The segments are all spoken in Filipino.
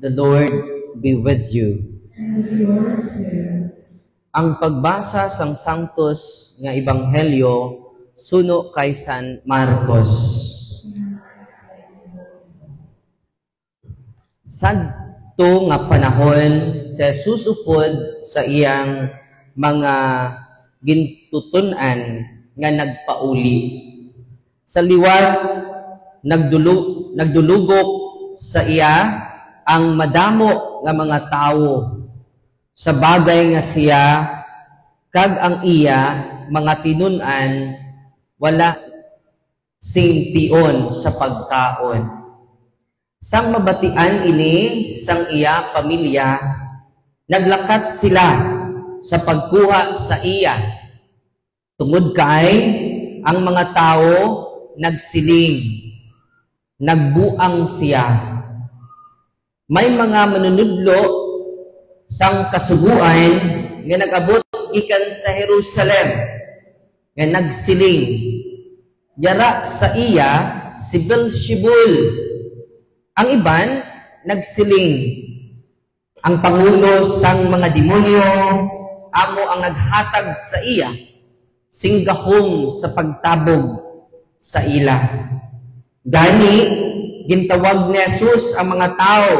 The Lord be with you. And with your spirit. Ang pagbasa sang Sanctus nga Ebanghelyo suno kay San Marcos. Sadto nga panahon sa susupod sa iyang mga gintutunan nga nagpauli. Sa liwat nagdulugok sa iya ang madamo nga mga tawo sa bagay nga siya kag ang iya mga tinun-an wala sing tion sa pagkaon. Sang mabatian ini sang iya pamilya, naglakat sila sa pagkuha sa iya. Tungod kay ang mga tao nagsiling, nagbuang siya. May mga manunudlo sang kasuguan nga nag-abot ikan sa Jerusalem nga nagsiling. Yara sa iya si Beelzebul. Ang iban nagsiling. Ang pangulo sang mga demonyo amo ang naghatag sa iya singgahom sa pagtabog sa ila. Gani gintawag ni Jesus ang mga tao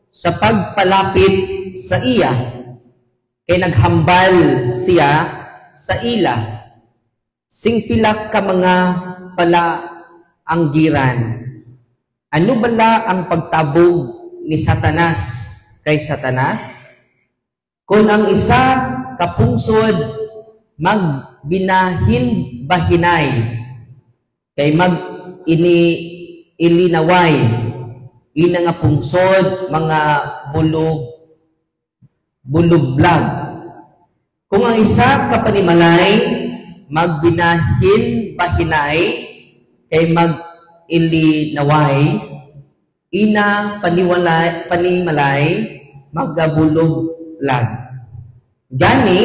sa pagpalapit sa iya kay naghambal siya sa ila sing pila ka mga palaanggiran. Ano bala ang pagtabog ni Satanas kay Satanas? Kung ang isa kapungsod magbinahin bahinay kay ilinaway ina nga pungsod mga bulublag. Kung ang isa kapanimalay magbinahin bahinay kay ilinaway ina panimalay magabulublag. Gani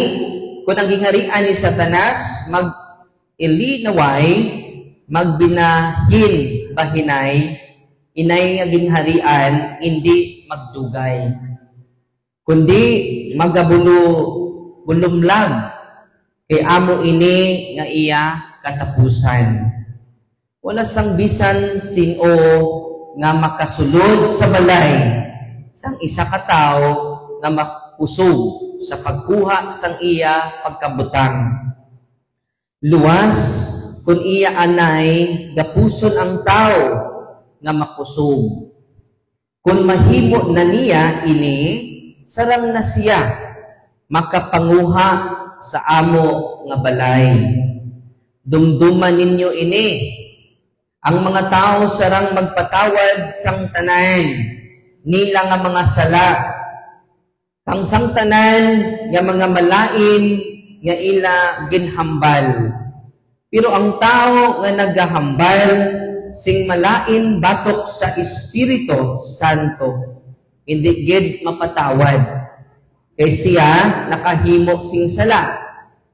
kung ang gingharian ni Satanas mag-ilinaway magbinahin bahinay inay nga gingharian hindi magdugay kundi magabulumlag kay amo ini nga iya katapusan. Wala sang bisan sino nga makasulod sa balay sang isa ka tawo nga makusog sa pagkuha sang iya pagkabutang. Luwas kung iya anay gapuson ang tao nga makusog. Kung mahimo na niya ini sarang na siya makapanguha sa amo nga balay. Dumduman ninyo ini ang mga tao sarang magpatawad sang tanan nila nga mga sala. Ang sang tanan nga mga malain nga ila ginhambal. Pero ang tao nga naghahambal sing malain batok sa Espiritu Santo hindi gid mapatawad. Kay siya nakahimo sing sala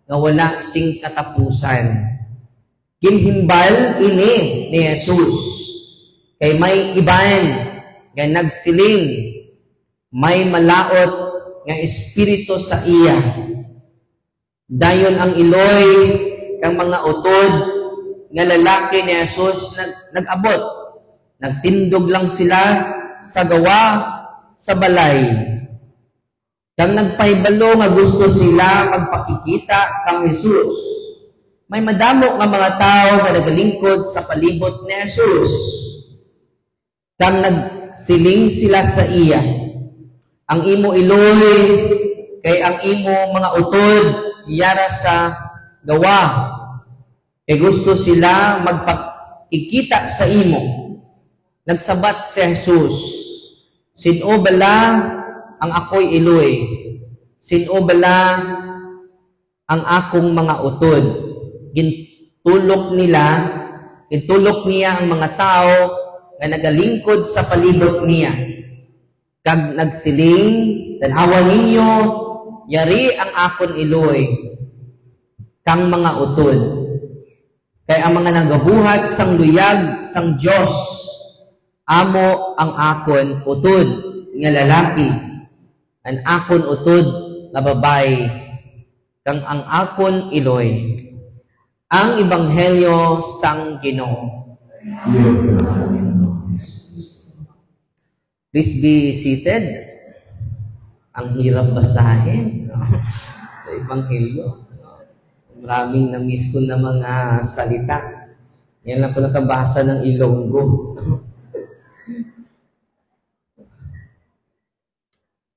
nga wala sing katapusan. Ginhimbal ini ni Jesus kay may iban nga nagsiling, may malaot nga espiritu sa iya. Dayon ang iloy kang mga utod nga lalaki ni Jesus nag-abot. Nagtindog lang sila sa gawa sa balay. Kang nagpahibalo nga gusto sila magpakikita kang Jesus. May madamo nga mga tao nga nagalingkod sa palibot ni Jesus. Kang nagsiling sila sa iya. Ang imo iloy kay ang imo mga utod yara sa gawa. Kay gusto sila magpakikita sa imo. Nagsabat si Jesus, sino bala ang ako'y iloy? Sino bala ang akong mga utod? Gintulok niya ang mga tao nga nagalingkod sa palibot niya. Kag nagsiling, tanawa ninyo, yari ang akon iloy, kang mga utod. Kay ang mga nagabuhat sang luyag sang Dios amo ang akon utod. nga lalaki, ang akon utod nga babae, kang ang akon iloy. Ang Ebanghelyo sang Ginoo. Please be seated. Ang hirap basahin sa Ebanghelyo. Maraming na-miss ko na mga salita. Yan lang po nakabasa ng Ilonggo.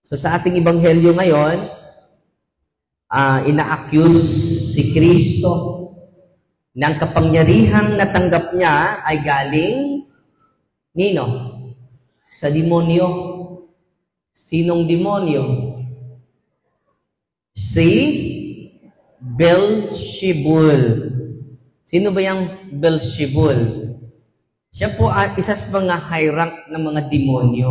So sa ating Ebanghelyo ngayon, ina-accuse si Kristo ng kapangyarihang natanggap niya ay galing nino? Sa demonyo. Sinong demonyo? Si Beelzebul. Sino ba yung Beelzebul? Siya po isa sa mga high rank ng mga demonyo.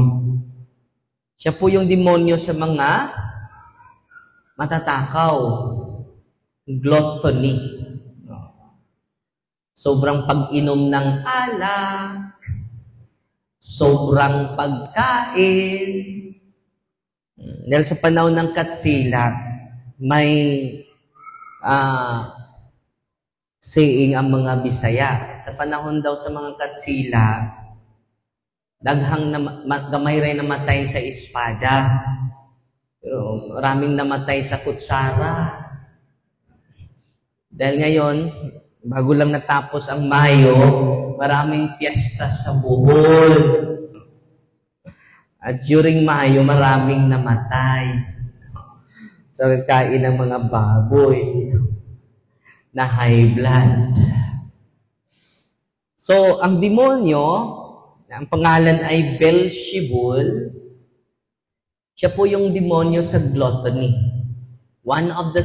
Siya po yung demonyo sa mga matatakaw, gluttony. Sobrang pag-inom ng alak, sobrang pagkain. Dahil sa panahon ng katsila, may saying ang mga Bisaya. Sa panahon daw sa mga katsila, daghang gamay rin namatay sa espada. Pero maraming namatay sa kutsara. Dahil ngayon, bago lang natapos ang Mayo, maraming fiesta sa Bohol. At during Mayo, maraming namatay sa kain ng mga baboy na high blood. So, ang demonyo, ang pangalan ay Beelzebul, siya po yung demonyo sa gluttony. One of the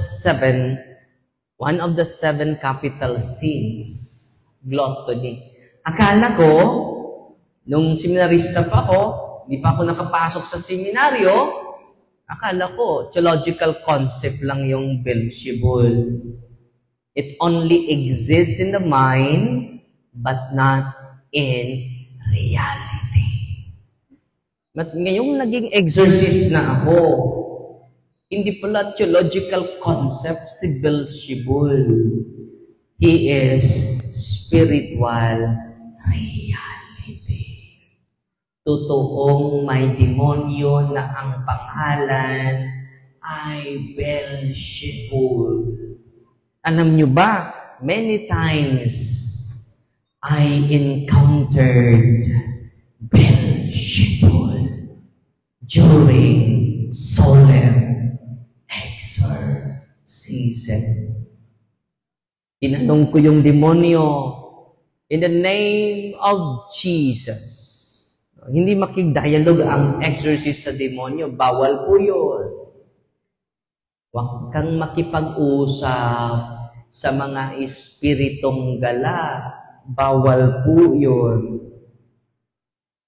seven capital sins, gluttony. Akala ko, nung seminarista pa ako, di pa ako nakapasok sa seminaryo, akala ko, theological concept lang yung Beelzebul. It only exists in the mind, but not in reality. But ngayong naging exorcist na ako, hindi pala theological concept si Beelzebul. He is spiritual reality. Totoong may demonyo na ang pangalan ay Beelzebul. Alam nyo ba, many times I encountered Beelzebul during solemn exorcism. Tinanong ko yung demonyo, in the name of Jesus. Hindi makig-dialogue ang exorcist sa demonyo. Bawal po yun. Huwag kang makipag-usap sa mga espiritong gala. Bawal po yun.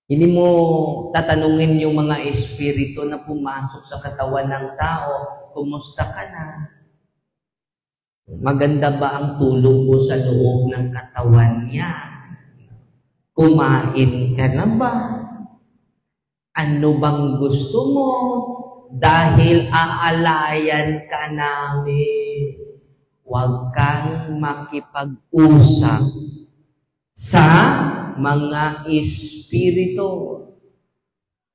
Hindi mo tatanungin yung mga espiritu na pumasok sa katawan ng tao, kumusta ka na? Maganda ba ang tulog mo sa loob ng katawan niya? Kumain ka na ba? Ano bang gusto mo? Dahil aalayan ka namin. Huwag kang makipag-usap sa mga espiritu.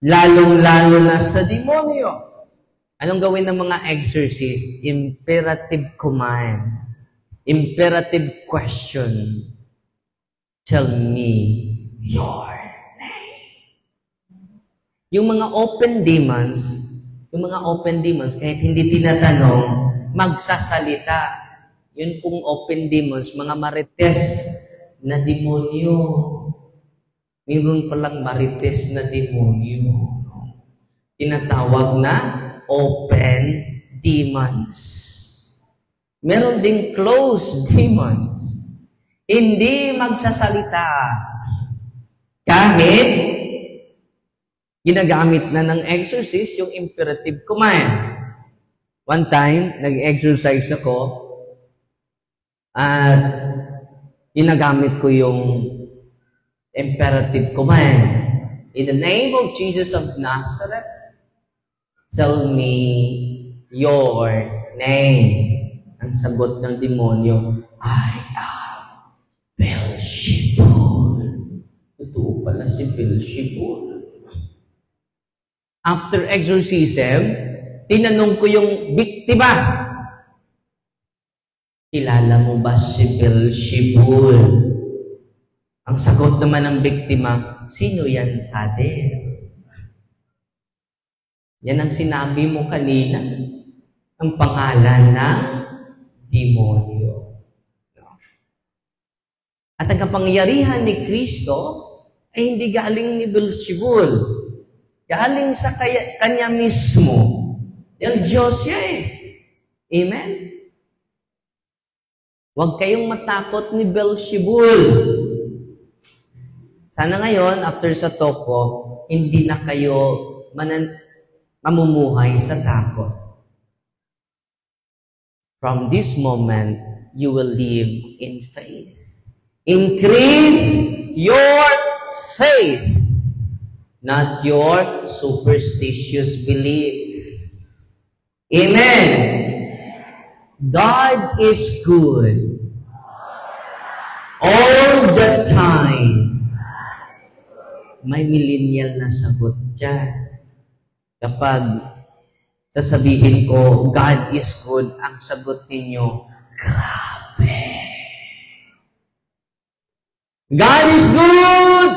Lalong-lalo na sa demonyo. Anong gawin ng mga exorcist? Imperative command. Imperative question. Tell me your name. Yung mga open demons, kahit hindi tinatanong, magsasalita. Yun pong open demons, mga marites na demonyo. Mayroon palang marites na demonyo. Tinatawag na open demons. Meron ding closed demons. Hindi magsasalita. Kahit ginagamit na ng exorcist yung imperative command. One time, nag-exercise ako at ginagamit ko yung imperative command. In the name of Jesus of Nazareth, tell me your name. Ang sagot ng demonyo, I am Beelzebul. Totoo pala si Beelzebul. After exorcism, tinanong ko yung biktima, kilala mo ba si Beelzebul? Ang sagot naman ng biktima, sino yan, Father? Yan ang sinabi mo kanina, ang pangalan ng demonyo. At ang kapangyarihan ni Kristo ay hindi galing ni Beelzebul. Galing sa kanya mismo. Dahil Diyos siya eh. Amen? Huwag kayong matakot ni Beelzebul. Sana ngayon, after sa talk ko, hindi na kayo mamumuhay sa takot. From this moment, you will live in faith. Increase your faith, not your superstitious belief. Amen. God is good all the time. May millennial na sagot dyan. Kapag sasabihin ko, God is good, ang sagot ninyo, grabe. God is good!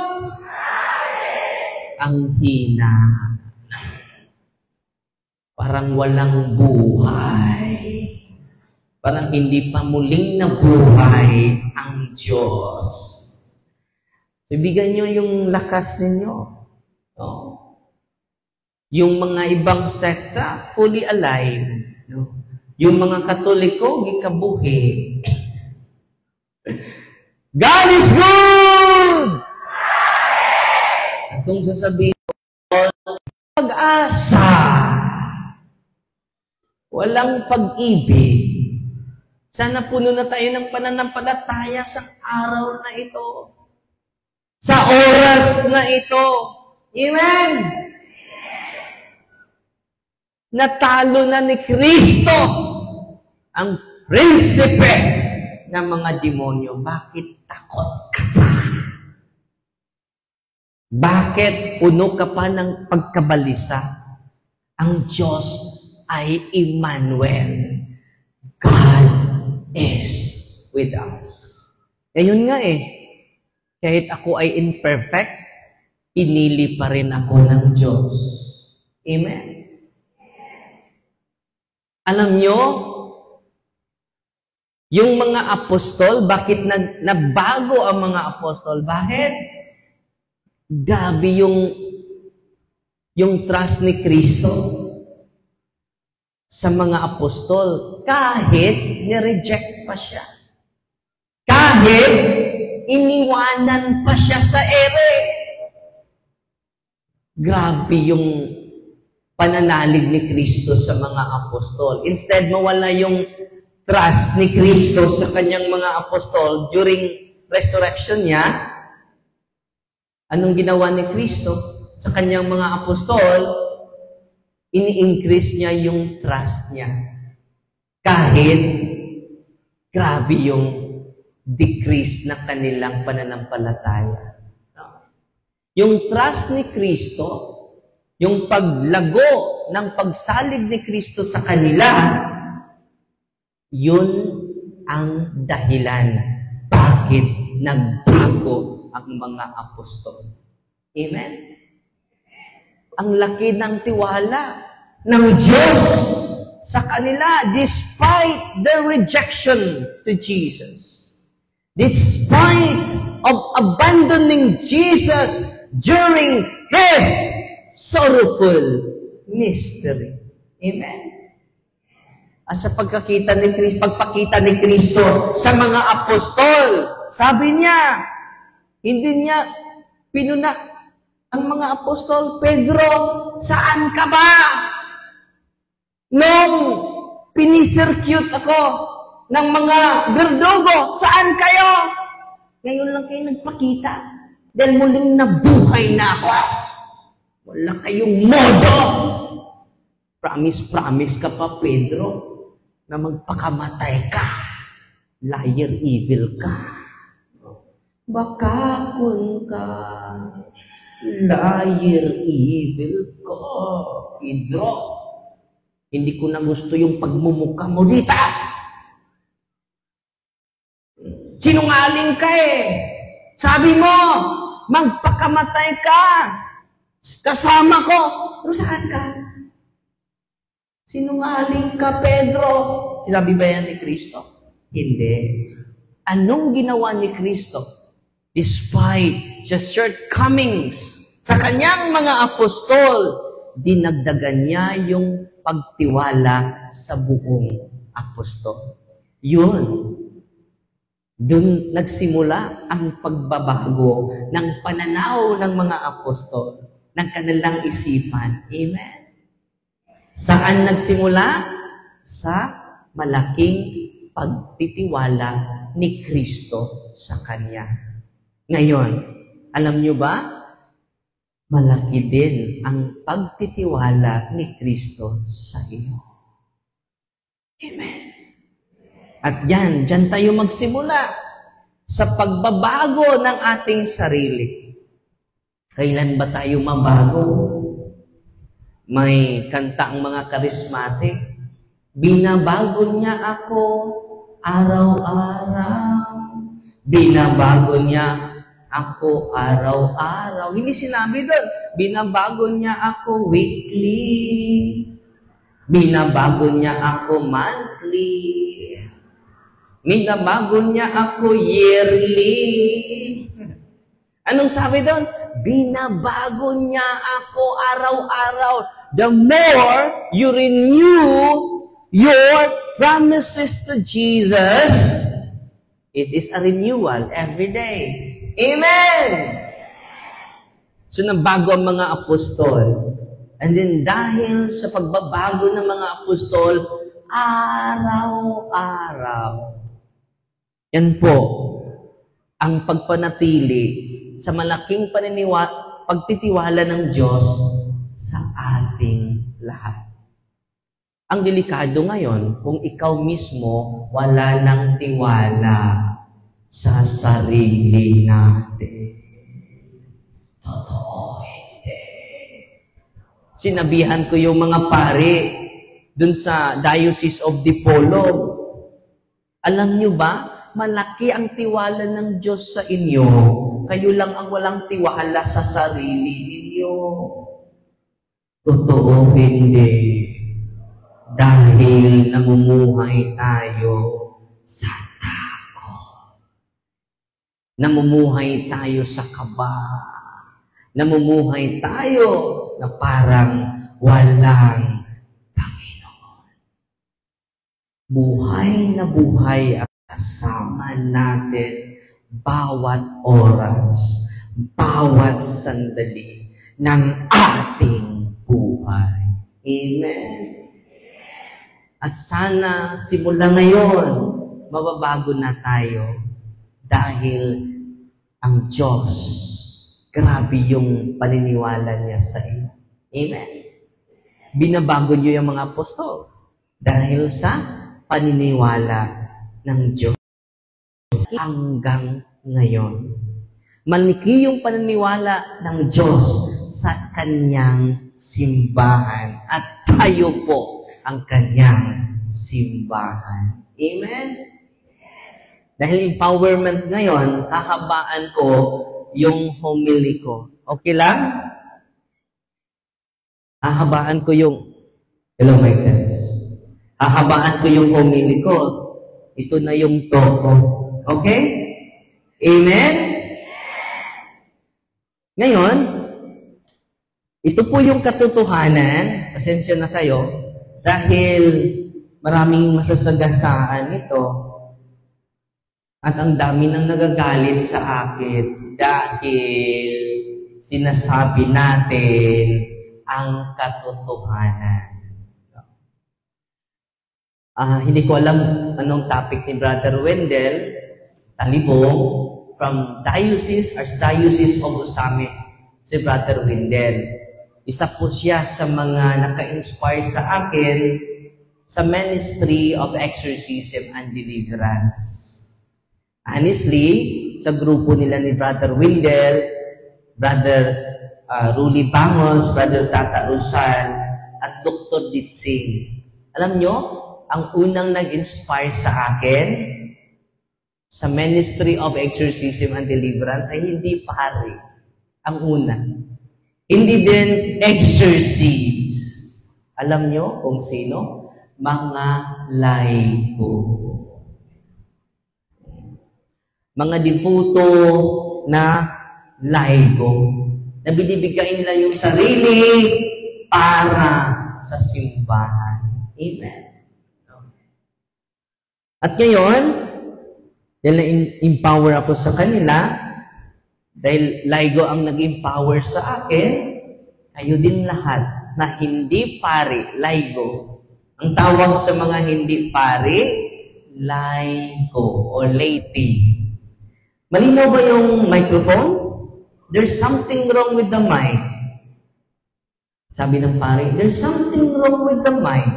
Ang hina. Parang walang buhay. Parang hindi pa muling nabuhay ang Diyos. Ibigay nyo yung lakas ninyo. No? Yung mga ibang sekta, fully alive. No? Yung mga Katoliko, gikabuhi. God is good! At kung sasabihin ko, pag-asa, walang pag-ibig, sana puno na tayo ng pananampalataya sa araw na ito. Sa oras na ito. Amen! Natalo na ni Kristo ang prinsipe ng mga demonyo. Bakit takot ka pa? Bakit puno ka pa ng pagkabalisa? Ang Diyos ay Emmanuel. God is with us. Ayun nga eh. Kahit ako ay imperfect, pinili pa rin ako ng Diyos. Amen. Alam nyo, yung mga apostol, bakit nabago ang mga apostol? Bakit? Gabi yung trust ni Kristo sa mga apostol. Kahit nireject pa siya. Kahit iniwanan pa siya sa ere. Grabe yung pananalig ni Kristo sa mga apostol. Instead, mawala yung trust ni Kristo sa kanyang mga apostol during resurrection niya. Anong ginawa ni Kristo sa kanyang mga apostol? Ini-increase niya yung trust niya. Kahit grabe yung decrease na kanilang pananampalataya. Yung trust ni Kristo, yung paglago ng pagsalig ni Kristo sa kanila, yun ang dahilan bakit nagbago ang mga apostol. Amen? Ang laki ng tiwala ng Diyos sa kanila despite their rejection to Jesus. Despite of abandoning Jesus during His sorrowful mystery. Amen. At sa pagpakita ni Kristo sa mga apostol, sabi niya, hindi niya pinunak ang mga apostol, Pedro, saan ka ba? Nung pinisircute ako ng mga berdugo, saan kayo? Ngayon lang kayo nagpakita dahil muling nabuhay na ako. Wala kayong modo! Promise ka pa, Pedro, na magpakamatay ka. Liar, evil ka. Bakakon ka. Liar, evil ka. Pedro, hindi ko na gusto yung pagmumukha mo dito. Sinungaling ka eh. Sabi mo, magpakamatay ka. Kasama ko. Pero saan ka? Sinungaling ka, Pedro. Sinabi ba yan ni Kristo? Hindi. Anong ginawa ni Kristo? Despite just shortcomings sa kanyang mga apostol, dinagdagan niya yung pagtiwala sa buong apostol. Yun. Doon nagsimula ang pagbabago ng pananaw ng mga apostol, ng kanilang isipan. Amen? Saan nagsimula? Sa malaking pagtitiwala ni Kristo sa Kanya. Ngayon, alam nyo ba? Malaki din ang pagtitiwala ni Kristo sa iyo. Amen. At yan, dyan tayo magsimula sa pagbabago ng ating sarili. Kailan ba tayo mabago? May kanta ang mga charismatic. Binabago niya ako araw-araw. Binabago niya ako araw-araw. Hindi sinabi doon. Binabago niya ako weekly. Binabago niya ako monthly. Binabago niya ako yearly. Anong sabi doon? Binabago niya ako araw-araw. The more you renew your promises to Jesus, it is a renewal every day. Amen! So, nabago ang mga apostol. And then, dahil sa pagbabago ng mga apostol, araw-araw. Yan po, ang pagpanatili sa malaking pagtitiwala ng Diyos sa ating lahat. Ang delikado ngayon, kung ikaw mismo wala ng tiwala sa sarili natin. Totoo, hindi. Sinabihan ko yung mga pare dun sa Diocese of Dipolog. Alam nyo ba, malaki ang tiwala ng Diyos sa inyo. Kayo lang ang walang tiwala sa sarili ninyo. Totoo, hindi. Dahil namumuhay tayo sa takot. Namumuhay tayo sa kaba. Namumuhay tayo na parang walang Panginoon. Buhay na buhay ang kasama natin bawat oras, bawat sandali ng ating buhay. Amen. At sana simula ngayon, mababago na tayo dahil ang Diyos, grabe yung paniniwala niya sa iyo. Amen. Binabago niyo yung mga apostol dahil sa paniniwala ng Diyos hanggang ngayon. Malaki yung paniniwala ng Diyos sa Kanyang simbahan at tayo po ang Kanyang simbahan. Amen? Dahil empowerment ngayon, hahabaan ko yung homily ko. Okay lang? Hahabaan ko yung hello, my friends. Hahabaan ko yung homily ko. Ito na yung toko. Okay? Amen? Ngayon, ito po yung katotohanan. Pasensya na kayo. Dahil maraming masasagasaan ito. At ang dami nang nagagalit sa akin dahil sinasabi natin ang katotohanan. Hindi ko alam anong topic ni Brother Wendell Talibong from Archdiocese of Osamis, si Brother Wendell. Isa po siya sa mga naka-inspire sa akin sa ministry of exorcism and deliverance. Honestly, sa grupo nila ni Brother Windel, Brother Ruli Bangos, Brother Tata Usan, at Dr. Ditsing. Alam nyo, ang unang nag-inspire sa akin sa ministry of exorcism and deliverance ay hindi pare. Ang una. Hindi din exorcist. Alam nyo kung sino? Mga laiko. Mga devoto na laiko. Na binibigay nila yung sarili para sa simbahan. Amen. At ngayon, dahil na-empower ako sa kanila, dahil laigo ang nag-empower sa akin, kayo din lahat na hindi pare, laigo. Ang tawag sa mga hindi pare, laigo o laity. Malinaw ba yung microphone? There's something wrong with the mic. Sabi ng pare, there's something wrong with the mic.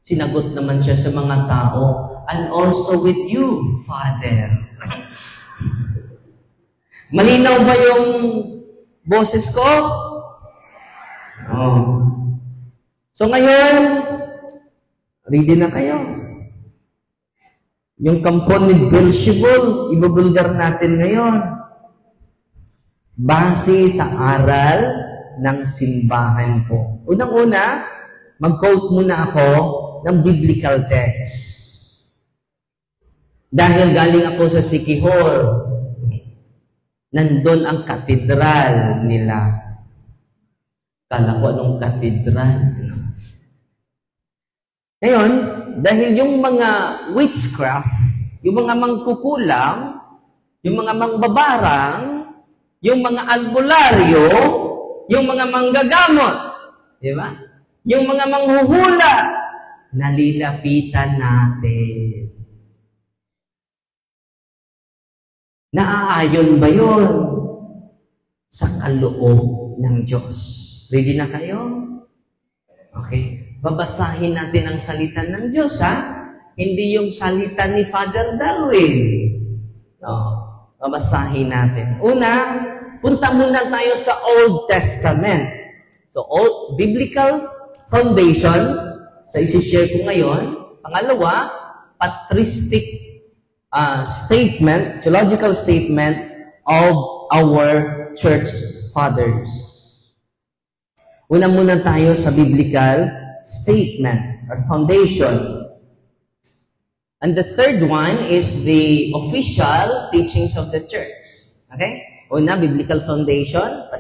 Sinagot naman siya sa mga tao, and also with you, Father. Malinaw ba yung boses ko? Oh. So ngayon, ready na kayo. Yung kampo ni Beelzebul, ibubulgar natin ngayon. Base sa aral ng simbahan po. Unang-una, mag-quote muna ako ng biblical text. Dahil galing ako sa Siquijor, nandun ang katedral nila. Kala ko anong katedral. Ngayon, dahil yung mga witchcraft, yung mga mangkukulam, yung mga mangbabarang, yung mga albularyo, yung mga manggagamot, di ba? Yung mga manghuhula, nalilapitan natin. Naaayon ba yun sa kaloob ng Diyos? Ready na kayo? Okay. Babasahin natin ang salita ng Diyos, ha? Hindi yung salita ni Father Darwin. No. Babasahin natin. Una, punta muna tayo sa Old Testament. So, biblical foundation, sa isi-share ko ngayon. Pangalawa, patristic statement, theological statement of our church fathers. Una muna tayo sa biblical statement or foundation. And the third one is the official teachings of the church. Okay? Una, biblical foundation,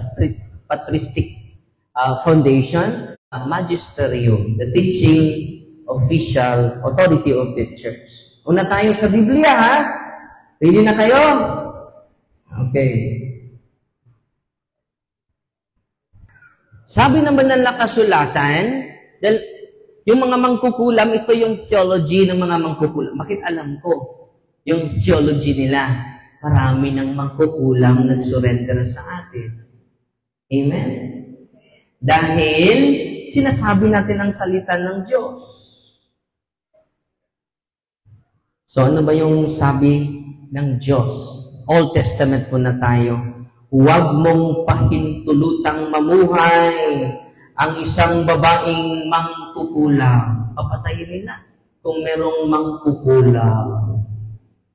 patristic foundation, magisterium, the teaching official authority of the church. Una tayo sa Biblia, ha? Ready na kayo? Okay. Sabi naman ng nakasulatan, dahil yung mga mangkukulam, ito yung theology ng mga mangkukulam. Bakit alam ko? Yung theology nila, marami ng mangkukulam nag-surrender sa atin. Amen? Dahil, sinasabi natin ang salita ng Diyos. So, ano ba yung sabi ng Diyos? Old Testament po na tayo. Huwag mong pahintulutang mamuhay ang isang babaeng mangkukulam. Papatayin nila kung merong mangkukulam.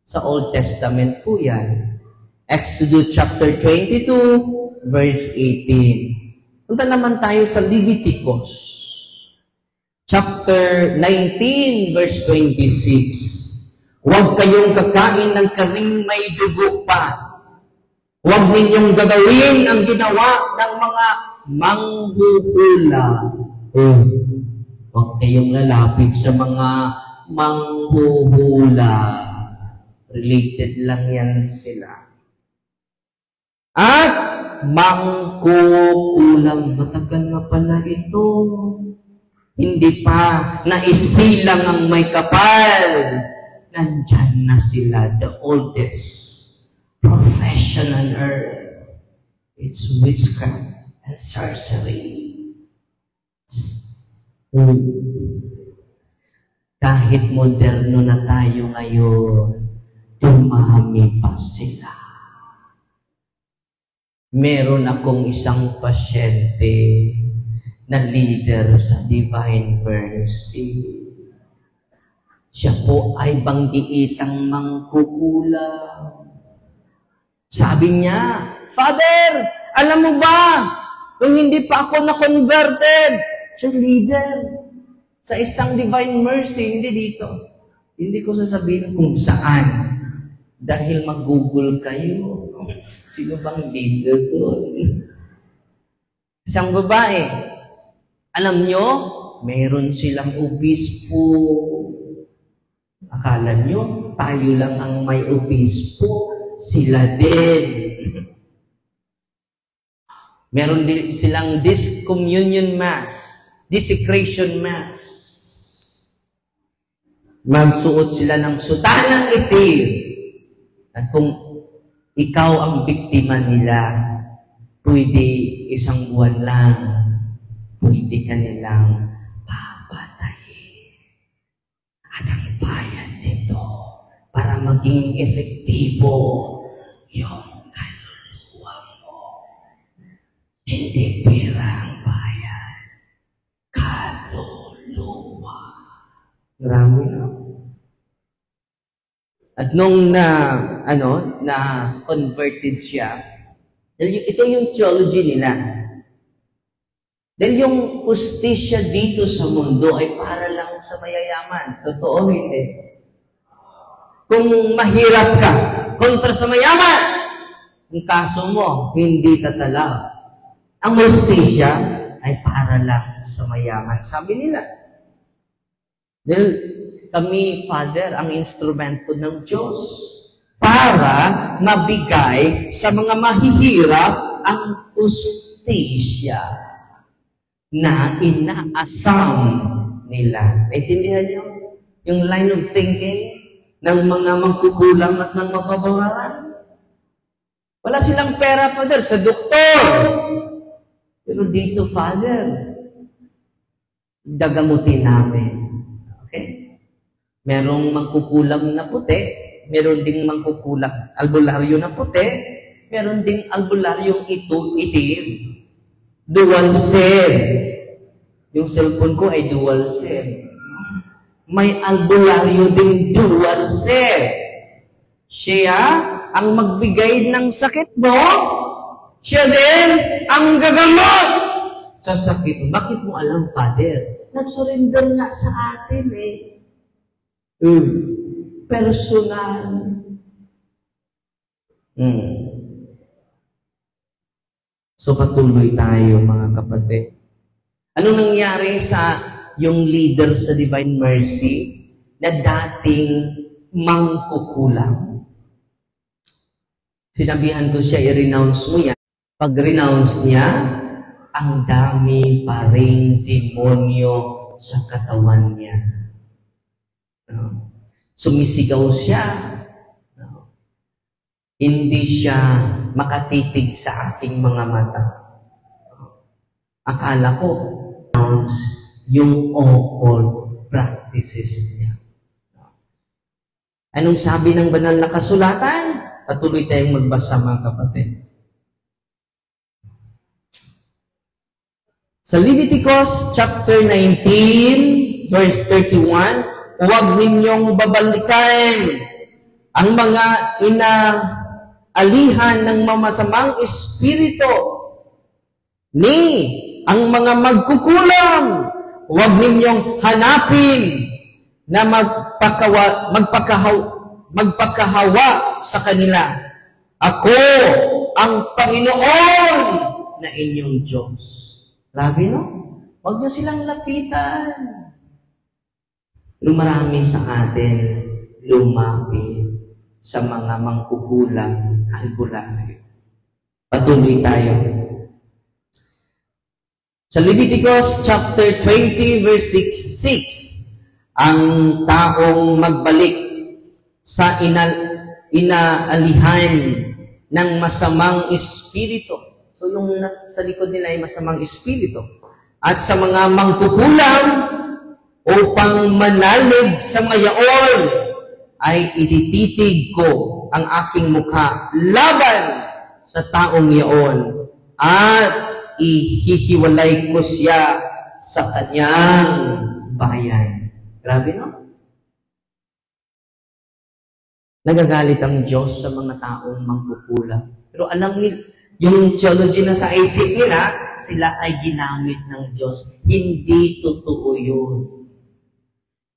Sa Old Testament po yan. Exodus chapter 22, verse 18. Punta naman tayo sa Leviticus chapter 19, verse 26. Huwag kayong kakain ng karing may dugo pa. Huwag ninyong gagawin ang ginawa ng mga manghuhula. Huwag kayong lalapit sa mga manghuhula. Related lang yan sila. At mangkukulam. Matagal na pala ito. Hindi pa naisilang ang may kapal. Nandyan na sila, the oldest profession on earth. It's witchcraft and sorcery. Kahit moderno na tayo ngayon, dumami pa sila. Meron akong isang pasyente na leader sa Divine Mercy. Siya po ay banggiitang mangkukulam. Sabi niya, Father, alam mo ba, nung hindi pa ako na-converted, siya leader sa isang Divine Mercy, hindi dito. Hindi ko sasabihin kung saan. Dahil mag-google kayo. Sino bang leader doon? Isang babae. Alam nyo, meron silang obispo. Akala nyo, tayo lang ang may obispo. Sila din. Meron din silang discommunion mass, desecration mass. Magsuot sila ng sutanang itim. At kung ikaw ang biktima nila, pwede isang buwan lang, pwede ka nilang papatayin. At ang bayad nito, para maging efektibo yung kaluluwa mo. Hindi pera ang bayad. Kaluluwa. Marami na. At nung na converted siya, ito yung theology nila. Dahil yung justisya dito sa mundo ay para lang sa mayayaman. Totoo, hindi. Kung mahirap ka, kontra sa mayaman, ang kaso mo, hindi tatalaw. Ang justisya ay para lang sa mayaman. Sabi nila. Dahil kami, Father, ang instrumento ng Diyos para mabigay sa mga mahihirap ang justisya na inaasam nila. Naintindihan niyo? Yung line of thinking ng mga mangkukulam at ng mapabawaran. Wala silang pera, Father, sa doktor. Pero dito, Father, dagamutin namin. Okay? Merong mangkukulam na puti, meron ding mangkukulam albularyo na puti, meron ding albularyong itim. Dual SIM. Yung cellphone ko ay dual SIM. May albularyo ding dual SIM. Siya ang magbigay ng sakit mo, siya din ang gagamot sa sakit. Bakit mo alam, Father? Nag-surrender nga sa atin eh. Personal. So patuloy tayo, mga kapatid. Anong nangyari sa yung leader sa Divine Mercy na dating mangkukulam? Sinabihan ko siya, i-renounce mo yan. Pag-renounce niya, ang dami pa ring demonyo sa katawan niya. Sumisigaw siya. Hindi siya makatitig sa aking mga mata. Akala ko, yung occult practices niya. Anong sabi ng banal na kasulatan? Patuloy tayong magbasa, mga kapatid. Sa Leviticus chapter 19, verse 31, huwag ninyong babalikan ang mga inaalihan ng mamasamang espiritu ni ang mga magkukulam. Huwag ninyong hanapin na magpakahawa sa kanila. Ako ang Panginoon na inyong Diyos. Grabe, no? Huwag niyo silang lapitan. Marami sa atin lumapit sa mga mangkukulam albularyo. Patuloy tayo. Sa Leviticus chapter 20 verse 6, ang taong magbalik sa inaalihan ng masamang espiritu. So yung sa likod nila ay masamang espiritu. At sa mga mangkukulam upang manalig sa mga yaon, ay itititig ko ang aking mukha laban sa taong yaon at ihihiwalay ko siya sa kanyang bayan. Grabe, no? Nagagalit ang Diyos sa mga taong mangkukulam. Pero alam nila, yung theology na sa isip nila, sila ay ginamit ng Diyos. Hindi totoo yun.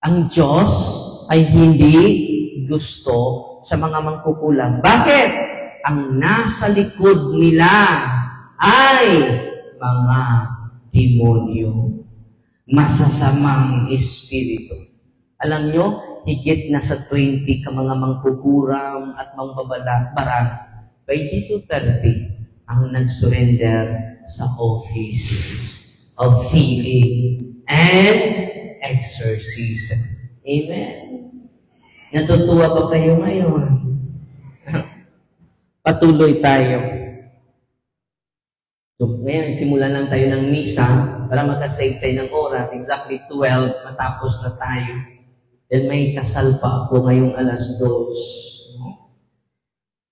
Ang Diyos ay hindi gusto sa mga mangkukulam. Bakit? Ang nasa likod nila ay mga demonyo. Masasamang espiritu. Alam nyo, higit na sa 20 ka mga mangkukuram at mangbabarang, 20 to 30 ang nag-surrender sa office of healing and exorcism. Amen? Natutuwa pa kayo ngayon? Patuloy tayo. So, ngayon, simulan lang tayo ng misa para makasave tayo ng oras. Exactly 12, matapos na tayo. Then may kasal pa ako ngayong alas 2.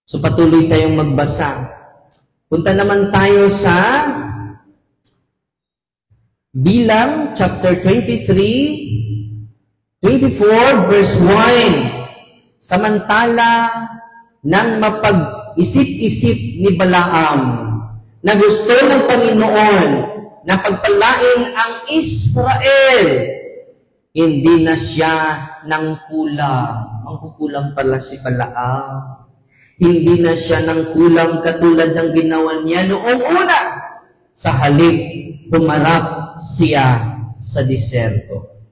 So patuloy tayong magbasa. Punta naman tayo sa Bilang chapter 23, 24 verse 1. Samantala nang mapag-isip-isip ni Balaam na gusto ng Panginoon na pagpalain ang Israel, hindi na siya nang kulam. Mangkukulam pala si Balaam. Hindi na siya nang kulam katulad ng ginawa niya noong una. Sa halip, pumarap siya sa diserto.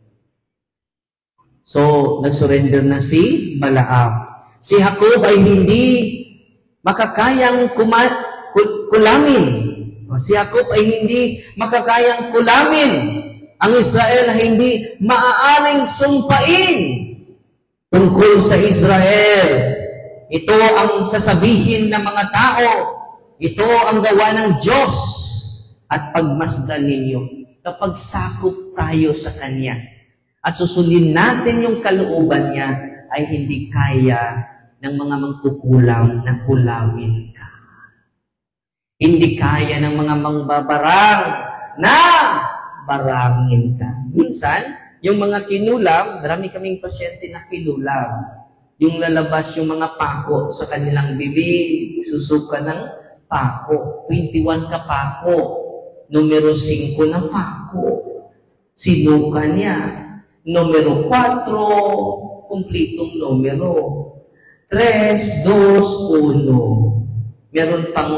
So, nag-surrender na si Balaam. Si Jacob ay hindi makakayang kulamin. Si Jacob ay hindi makakayang kulamin. Ang Israel ay hindi maaaring sumpain tungkol sa Israel. Ito ang sasabihin ng mga tao. Ito ang gawa ng Diyos. At pagmasdan ninyo, kapag sakop tayo sa Kanya at susundin natin yung kalooban niya, ay hindi kaya ng mga mangkukulam na kulamin ka. Hindi kaya ng mga mangbabarang na barangin ka. Minsan, yung mga kinulam, marami kaming pasyente na kinulam. Yung lalabas yung mga pako sa kanilang bibig, susuka ng pako. 21 ka pako. Numero 5 na pako. Sinuka niya. Numero 4, kumplitong numero. 3, 2, 1. Meron pang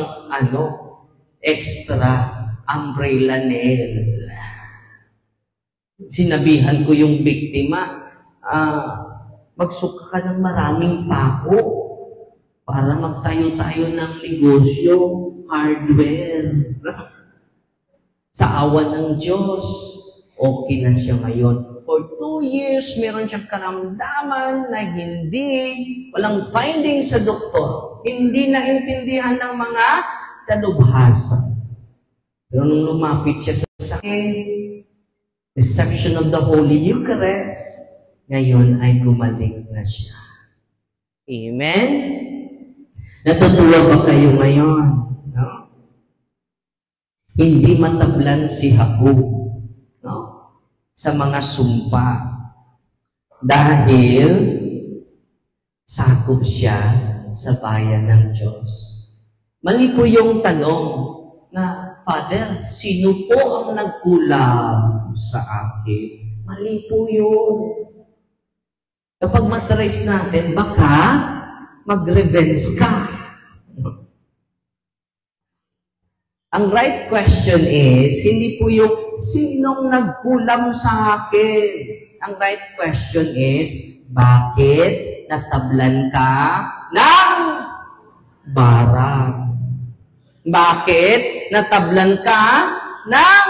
extra umbrella nail. Sinabihan ko yung biktima, magsuka ka ng maraming pako para magtayo-tayo ng negosyo, hardware. Sa awa ng Diyos, okay na siya ngayon. For 2 years, meron siyang karamdaman na walang finding sa doktor. Hindi naintindihan ng mga dalubhasa. Pero nung lumapit siya sa akin, reception of the Holy Eucharist, ngayon ay gumaling na siya. Amen? Natutuwa ba kayo ngayon? No? Hindi matablan si Jacob, no? Sa mga sumpa. Dahil sakop siya sa bayan ng Diyos. Mali po yung tanong na, Father, sino po ang nagkulam sa akin? Mali po yun. Kapag matrace natin, baka mag-revenge ka. Ang right question is, hindi po yung sinong nagkulam sa akin. Ang right question is, bakit natablan ka ng barang? Bakit natablan ka ng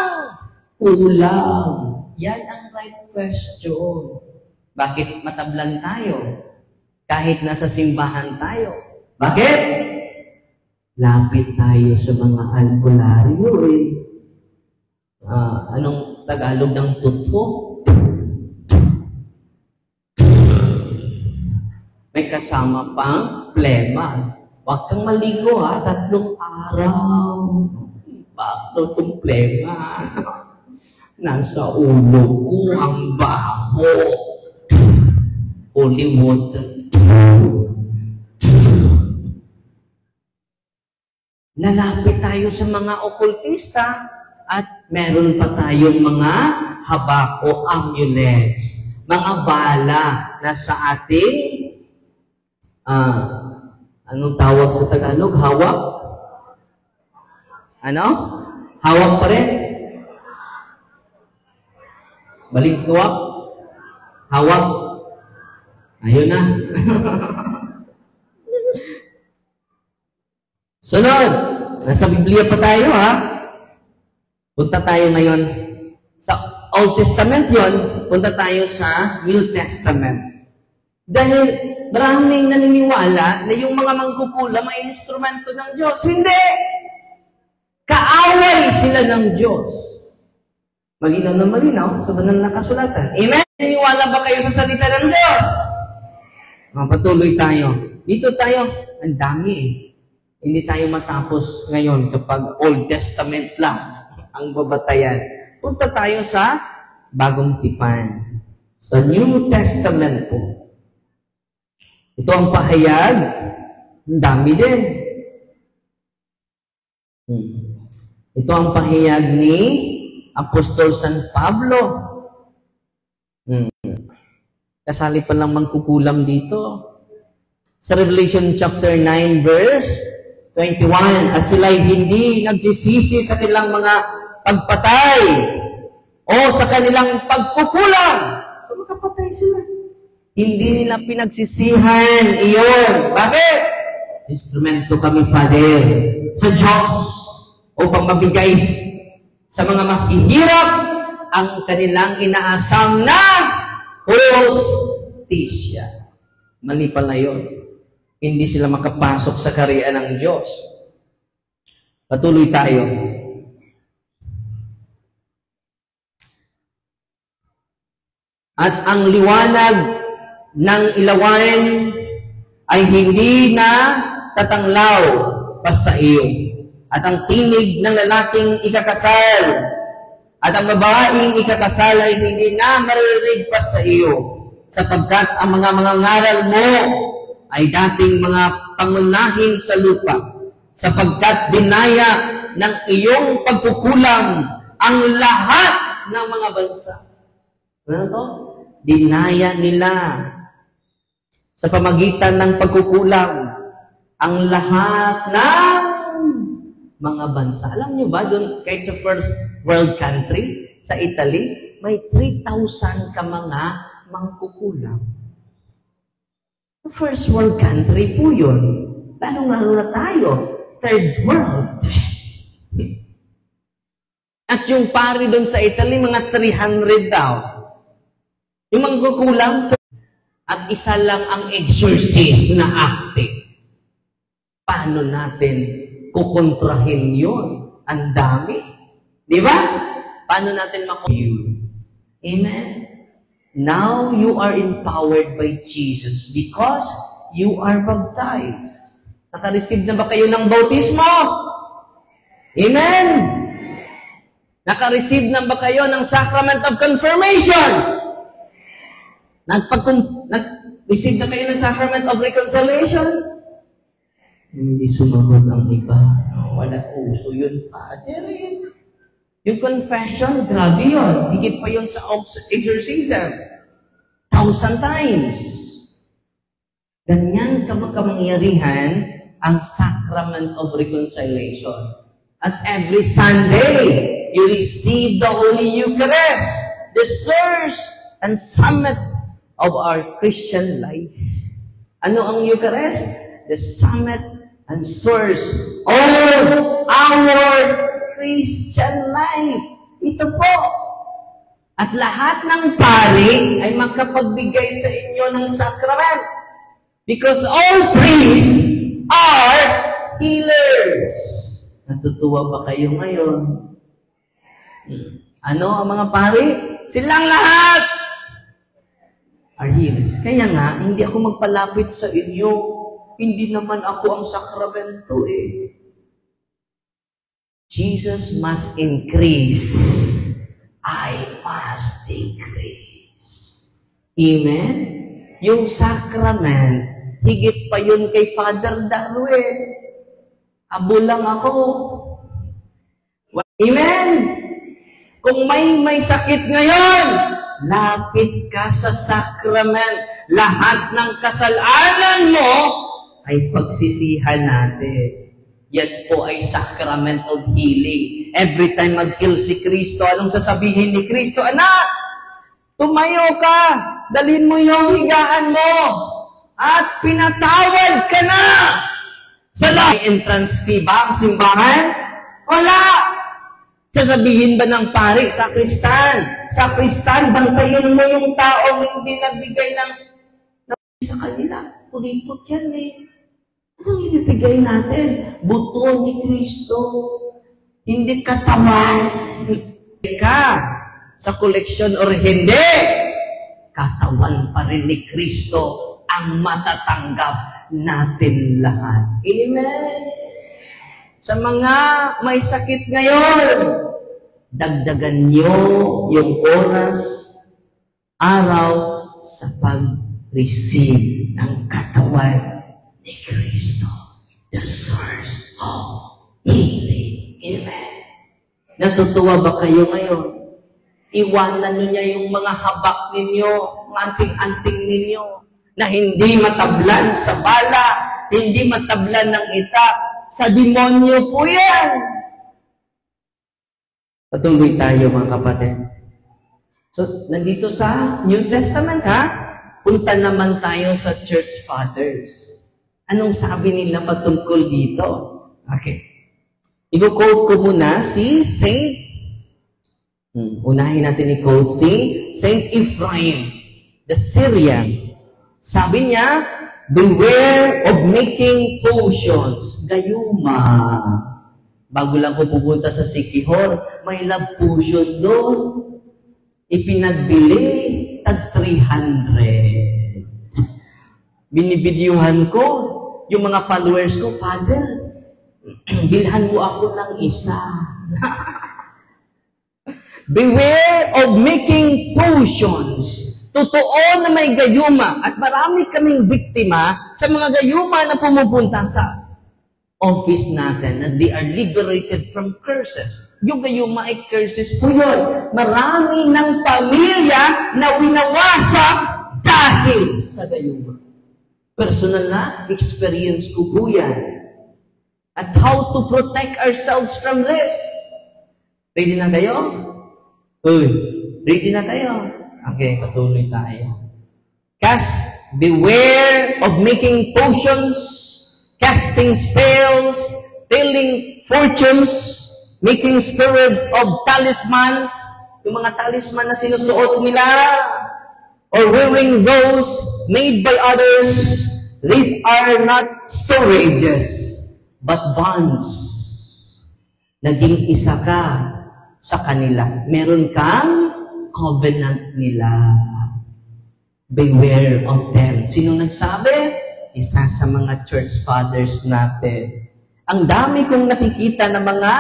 kulam? Yan ang right question. Bakit matablan tayo? Kahit nasa simbahan tayo. Bakit? Lapit tayo sa mga albularyo eh. Anong Tagalog ng tutho? May kasama pang plema. Huwag kang maligo ha, 3 araw. Bakit itong plema? Nasa ulo ko ang baho. Holy water. Lalapit tayo sa mga okultista at meron pa tayong mga habak o amulets, mga bala na sa ating anong tawag sa Tagalog? Hawak? Ano? Hawak pa rin? Baligtawak? Hawak? Ayun na. Sunod, nasa Biblia pa tayo ha. Punta tayo ngayon sa Old Testament yon, punta tayo sa New Testament. Dahil maraming naniniwala na yung mga mangkukulam ay instrumento ng Diyos. Hindi! Kaaway sila ng Diyos. Malinaw na malinaw sa banal na kasulatan. Amen? Naniniwala ba kayo sa salita ng Diyos? Patuloy tayo. Dito tayo, ang dami eh. Hindi tayo matapos ngayon kapag Old Testament lang ang babatayan. Punta tayo sa Bagong Tipan. Sa New Testament po. Ito ang pahayag. Ang dami din. Ito ang pahayag ni Apostol San Pablo. Kasali pa lang mangkukulam dito. Sa Revelation chapter 9 verse 21, at sila'y hindi nagsisisi sa kanilang mga pagpatay o sa kanilang pagkukulang. So, makapatay sila. Hindi nila pinagsisihan iyon. Bakit? Instrumento kami, Father, sa Diyos upang mabigay sa mga mahihirap ang kanilang inaasam na hustisya. Mali pala yun. Hindi sila makapasok sa kaharian ng Diyos. Patuloy tayo. At ang liwanag ng ilawan ay hindi na tatanglaw pa sa iyo. At ang tinig ng lalaking ikakasal at ang babaeng ikakasal ay hindi na maririnig pa sa iyo. Sapagkat ang mga ngaral mo ay dating mga pangunahin sa lupa, sapagkat dinaya ng iyong pagkukulang ang lahat ng mga bansa. Ano to? Dinaya nila sa pamagitan ng pagkukulang ang lahat ng mga bansa. Alam niyo ba, doon kahit sa first world country, sa Italy, may 3,000 ka mga mangkukulam. First world country po yun. Lalong-lalo na tayo. Third world. At yung pari doon sa Italy, mga 300 daw. Yung mangkukulam, at isa lang ang exorcist na acte. Paano natin kukontrahin yun? Ang dami. Di ba? Paano natin makontrol? Amen? Now you are empowered by Jesus because you are baptized. Naka-receive na ba kayo ng bautismo? Amen? Naka-receive na ba kayo ng sacrament of confirmation? Nag-receive na kayo ng sacrament of reconciliation? Hindi sumagot ang iba. Wala uso yun, Father. Yung confession, grabe yun. Higit pa yun sa exorcism. 1,000 times. Ganyan kamakamangyaриhan ang sacrament of reconciliation. At every Sunday, you receive the Holy Eucharist, the source and summit of our Christian life. Ano ang Eucharist? The summit and source of our Christian life. Ito po. At lahat ng pari ay makapagbigay sa inyo ng sacrament. Because all priests are healers. Natutuwa ba kayo ngayon? Ano ang mga pari? Silang lahat are healers. Kaya nga, hindi ako magpalapit sa inyo. Hindi naman ako ang sakramento eh. Jesus must increase. I must decrease. Amen? Yung sacrament, higit pa yun kay Father Darwin. Abo lang ako. Amen? Kung may sakit ngayon, lapit ka sa sacrament. Lahat ng kasalanan mo ay pagsisihan natin. Yan po ay sacrament of healing. Every time mag-heal si Kristo, anong sasabihin ni Kristo? Anak, tumayo ka, dalhin mo yung higaan mo, at pinatawad ka na. Sa entrance fee ba ang simbahan? Wala. Sasabihin ba ng pari, sakristan, bantayan mo yung taong hindi nagbigay ng sa kanila. Pulipot yan eh. Anong ibibigay natin? Buto ni Kristo. Hindi katawan. Ka sa koleksyon or hindi, katawan pa rin ni Kristo ang matatanggap natin lahat. Amen. Sa mga may sakit ngayon, dagdagan nyo yung oras, araw sa pag-receive ng katawan ni Kristo, the source of healing. Amen. Natutuwa ba kayo ngayon? Iwanan niya yung mga habak ninyo, mga anting-anting ninyo, na hindi matablan sa bala, hindi matablan ng itak. Sa demonyo po yan. Patuloy tayo mga kapatid. So, nandito sa New Testament ha, punta naman tayo sa Church Fathers. Anong sabi nila patungkol dito? Okay. I-quote ko muna si unahin natin i-quote si Saint Ephraim, the Syrian. Sabi niya, beware of making potions. Gayuma. Bago lang ko pupunta sa Sikihor, may love potion doon. Ipinagbili, tag 300. Binibidyuhan ko, yung mga followers ko, Father, bilhan mo ako ng isa. Beware of making potions. Totoo na may gayuma at marami kaming biktima sa mga gayuma na pumupunta sa office natin na they are liberated from curses. Yung gayuma ay curses po yun. Marami ng pamilya na winawasak dahil sa gayuma. Personal na experience ko po yan. At how to protect ourselves from this. Ready na kayo? Uy, ready na kayo? Okay, patuloy tayo. Beware of making potions, casting spells, telling fortunes, making stewards of talismans, yung mga talisman na sinusuot nila, or wearing those made by others. These are not storages, but bonds. Naging isa ka sa kanila. Meron kang covenant nila. Beware of them. Sino nagsabi? Isa sa mga church fathers natin. Ang dami kong nakikita na mga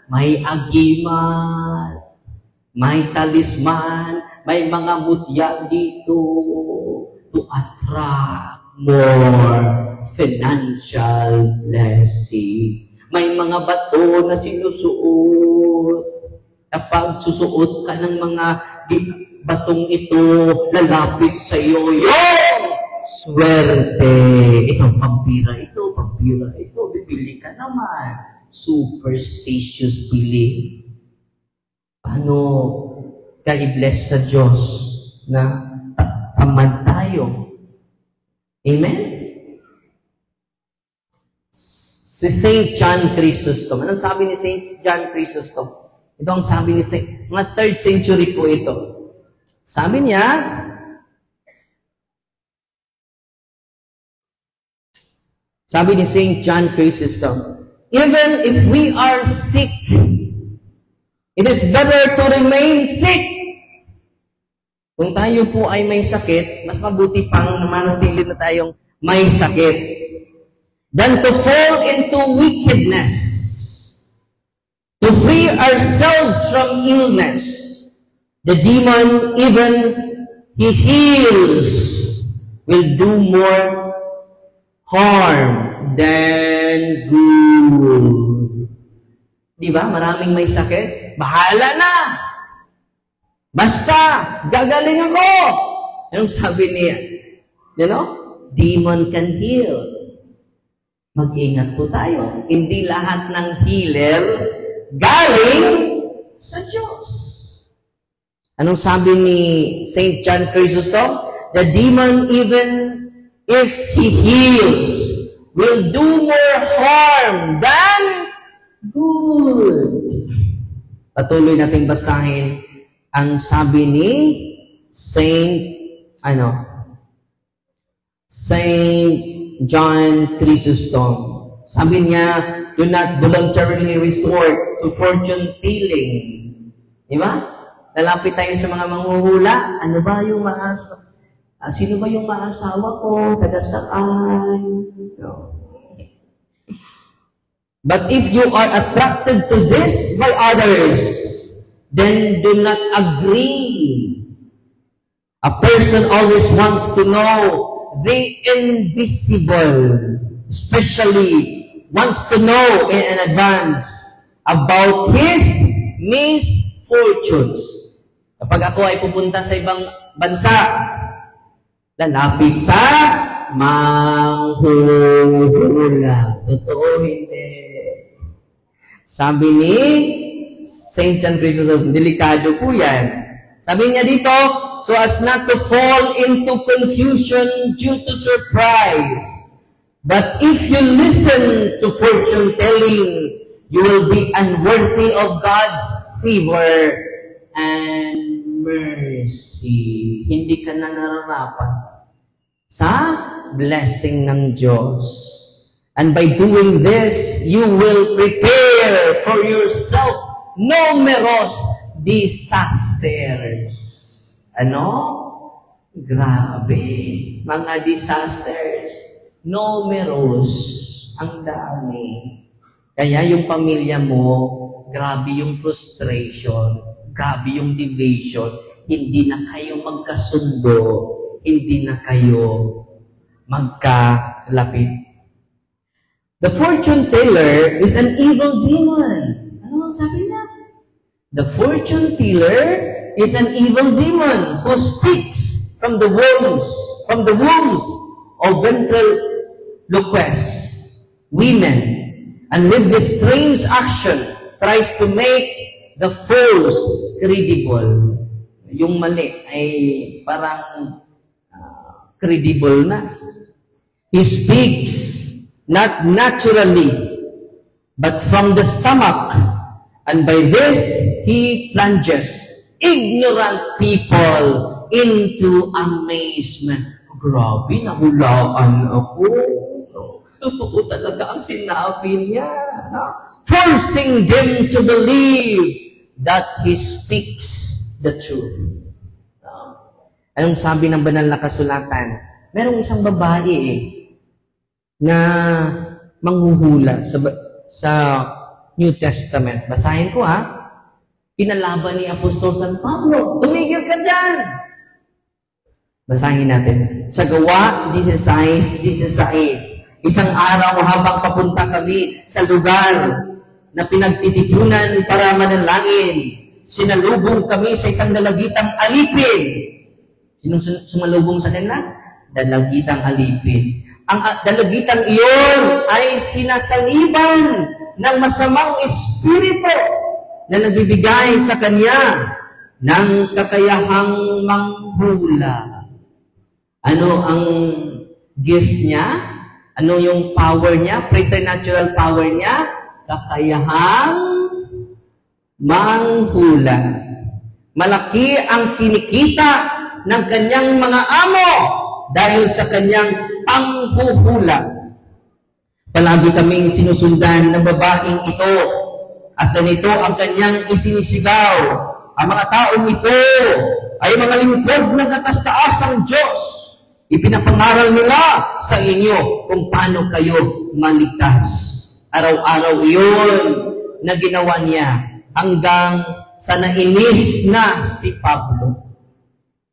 may agiman, may talisman, may mga mutya dito to attract more financial blessing. May mga bato na sinusuot. Kapag susuot ka ng mga batong ito, lalapit sa iyo, yung swerte. Ito, pampira ito, bibili ka naman. Superstitious belief. Paano ka i-bless sa Diyos na tamad tayo? Amen? Si Saint John Chrysostom. Anong sabi ni Saint John Chrysostom? Ito ang sabi ni Saint, mga 3rd century po ito. Sabi niya, Sabi ni St. John Chrysostom, even if we are sick, it is better to remain sick. Kung tayo po ay may sakit, mas mabuti pang manatili na tayong may sakit than to fall into wickedness. To free ourselves from illness. The demon, even he heals, will do more harm than good. Di ba? Maraming may sakit. Bahala na! Basta! Gagaling ako! Anong sabi niya? You know? Demon can heal. Mag-ingat po tayo. Hindi lahat ng healer galing sa Diyos. Anong sabi ni St. John Chrysostom? The demon, even if he heals, will do more harm than good. Patuloy nating basahin ang sabi ni Saint John Chrysostom. Sabi niya, do not voluntarily resort to fortune telling. Di ba? Lalapit tayo sa mga manghuhula. Ano ba yung sino ba yung maasawa ko? Taga-saan? No. But if you are attracted to this by others, then do not agree. A person always wants to know the invisible, especially wants to know in advance about his misfortunes. Kapag ako ay pupunta sa ibang bansa, lalapit sa manghuhula. Totoo, hindi. Sabi ni St. John Chrysostom, delikado po yan. Sabi niya dito, so as not to fall into confusion due to surprise. But if you listen to fortune telling, you will be unworthy of God's favor and mercy. Hindi ka na nararapat sa blessing ng Diyos. And by doing this, you will prepare for yourself numerous disasters. Ano? Grabe. Mga disasters. Numerous. Ang dami. Kaya yung pamilya mo, grabe yung frustration, grabe yung division, hindi na kayo magkasundo, hindi na kayo magkalapit. The fortune teller is an evil demon. Ano sabi niya? The fortune teller is an evil demon who speaks from the wombs of ventriloquist women, and with this strange action tries to make the false credible. Yung mali ay parang credible na. He speaks not naturally, but from the stomach, and by this he plunges ignorant people into amazement. Grabe, nahulaan ako. Totoo talaga ang sinabi niya. No? Forcing them to believe that he speaks the truth. No? Anong sabi ng banal na kasulatan? Merong isang babae na manghuhula sa New Testament. Basahin ko Pinalaban ni Apostol San Pablo. Tumigil ka dyan! Basahin natin. Sa Gawa 16, isang araw habang papunta kami sa lugar na pinagtitipunan para manalangin, sinalubong kami sa isang dalagitang alipin. Sinong sumalubong sa kanila? Dalagitang alipin. Ang dalagitang iyon ay sinasangiban ng masamang espiritu na nagbibigay sa kanya ng kakayahang manghula. Ano ang gift niya? Ano yung power niya? Preternatural power niya? Kakayahang manghula. Malaki ang kinikita ng kanyang mga amo dahil sa kanyang panghuhula. Palagi kaming sinusundan ng babaeng ito. At ganito ang kanyang isinisigaw. Ang mga taong ito ay mga lingkod ng kataas-taasang Diyos. Ipinapangaral nila sa inyo kung paano kayo maligtas. Araw-araw iyon na ginawa niya hanggang sa nainis na si Pablo.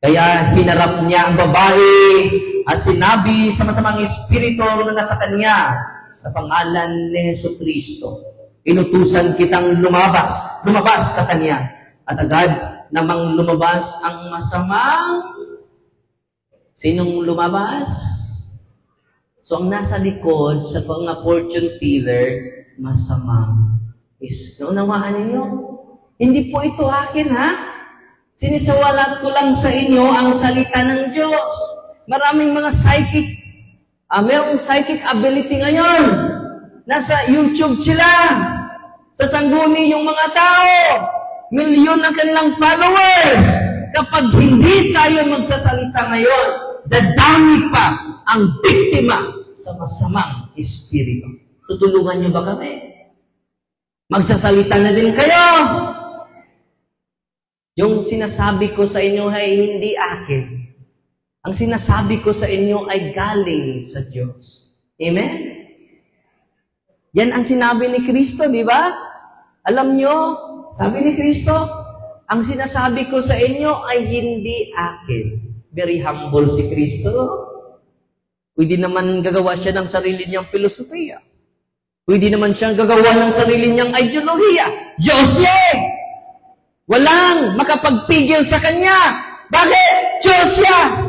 Kaya hinarap niya ang babae at sinabi sa masamang espiritu na nasa kanya, sa pangalan ni Jesucristo, inutusan kitang lumabas sa kanya. At agad namang lumabas ang masamang. Sinong lumabas? So ang nasa likod sa mga fortune teller, masamang. Is, naunawaan ninyo? Hindi po ito akin, ha? Sinisawalat ko lang sa inyo ang salita ng Diyos. Maraming mga mayroong psychic ability ngayon. Nasa YouTube sila. Sa sangguni yung mga tao. Milyon ang kanilang followers. Kapag hindi tayo magsasalita ngayon, dadami pa ang biktima sa masamang espiritu. Tutulungan niyo ba kami? Magsasalita na din kayo. Yung sinasabi ko sa inyo ay hindi akin. Ang sinasabi ko sa inyo ay galing sa Diyos. Amen? Yan ang sinabi ni Kristo, di ba? Alam nyo, sabi ni Kristo, ang sinasabi ko sa inyo ay hindi akin. Very humble si Kristo. Pwede naman gagawa siya ng sarili niyang filosofiya. Pwede naman siyang gagawa ng sarili niyang ideolohiya. Diyos niya eh! Walang makapagpigil sa Kanya. Bakit? Diyos siya!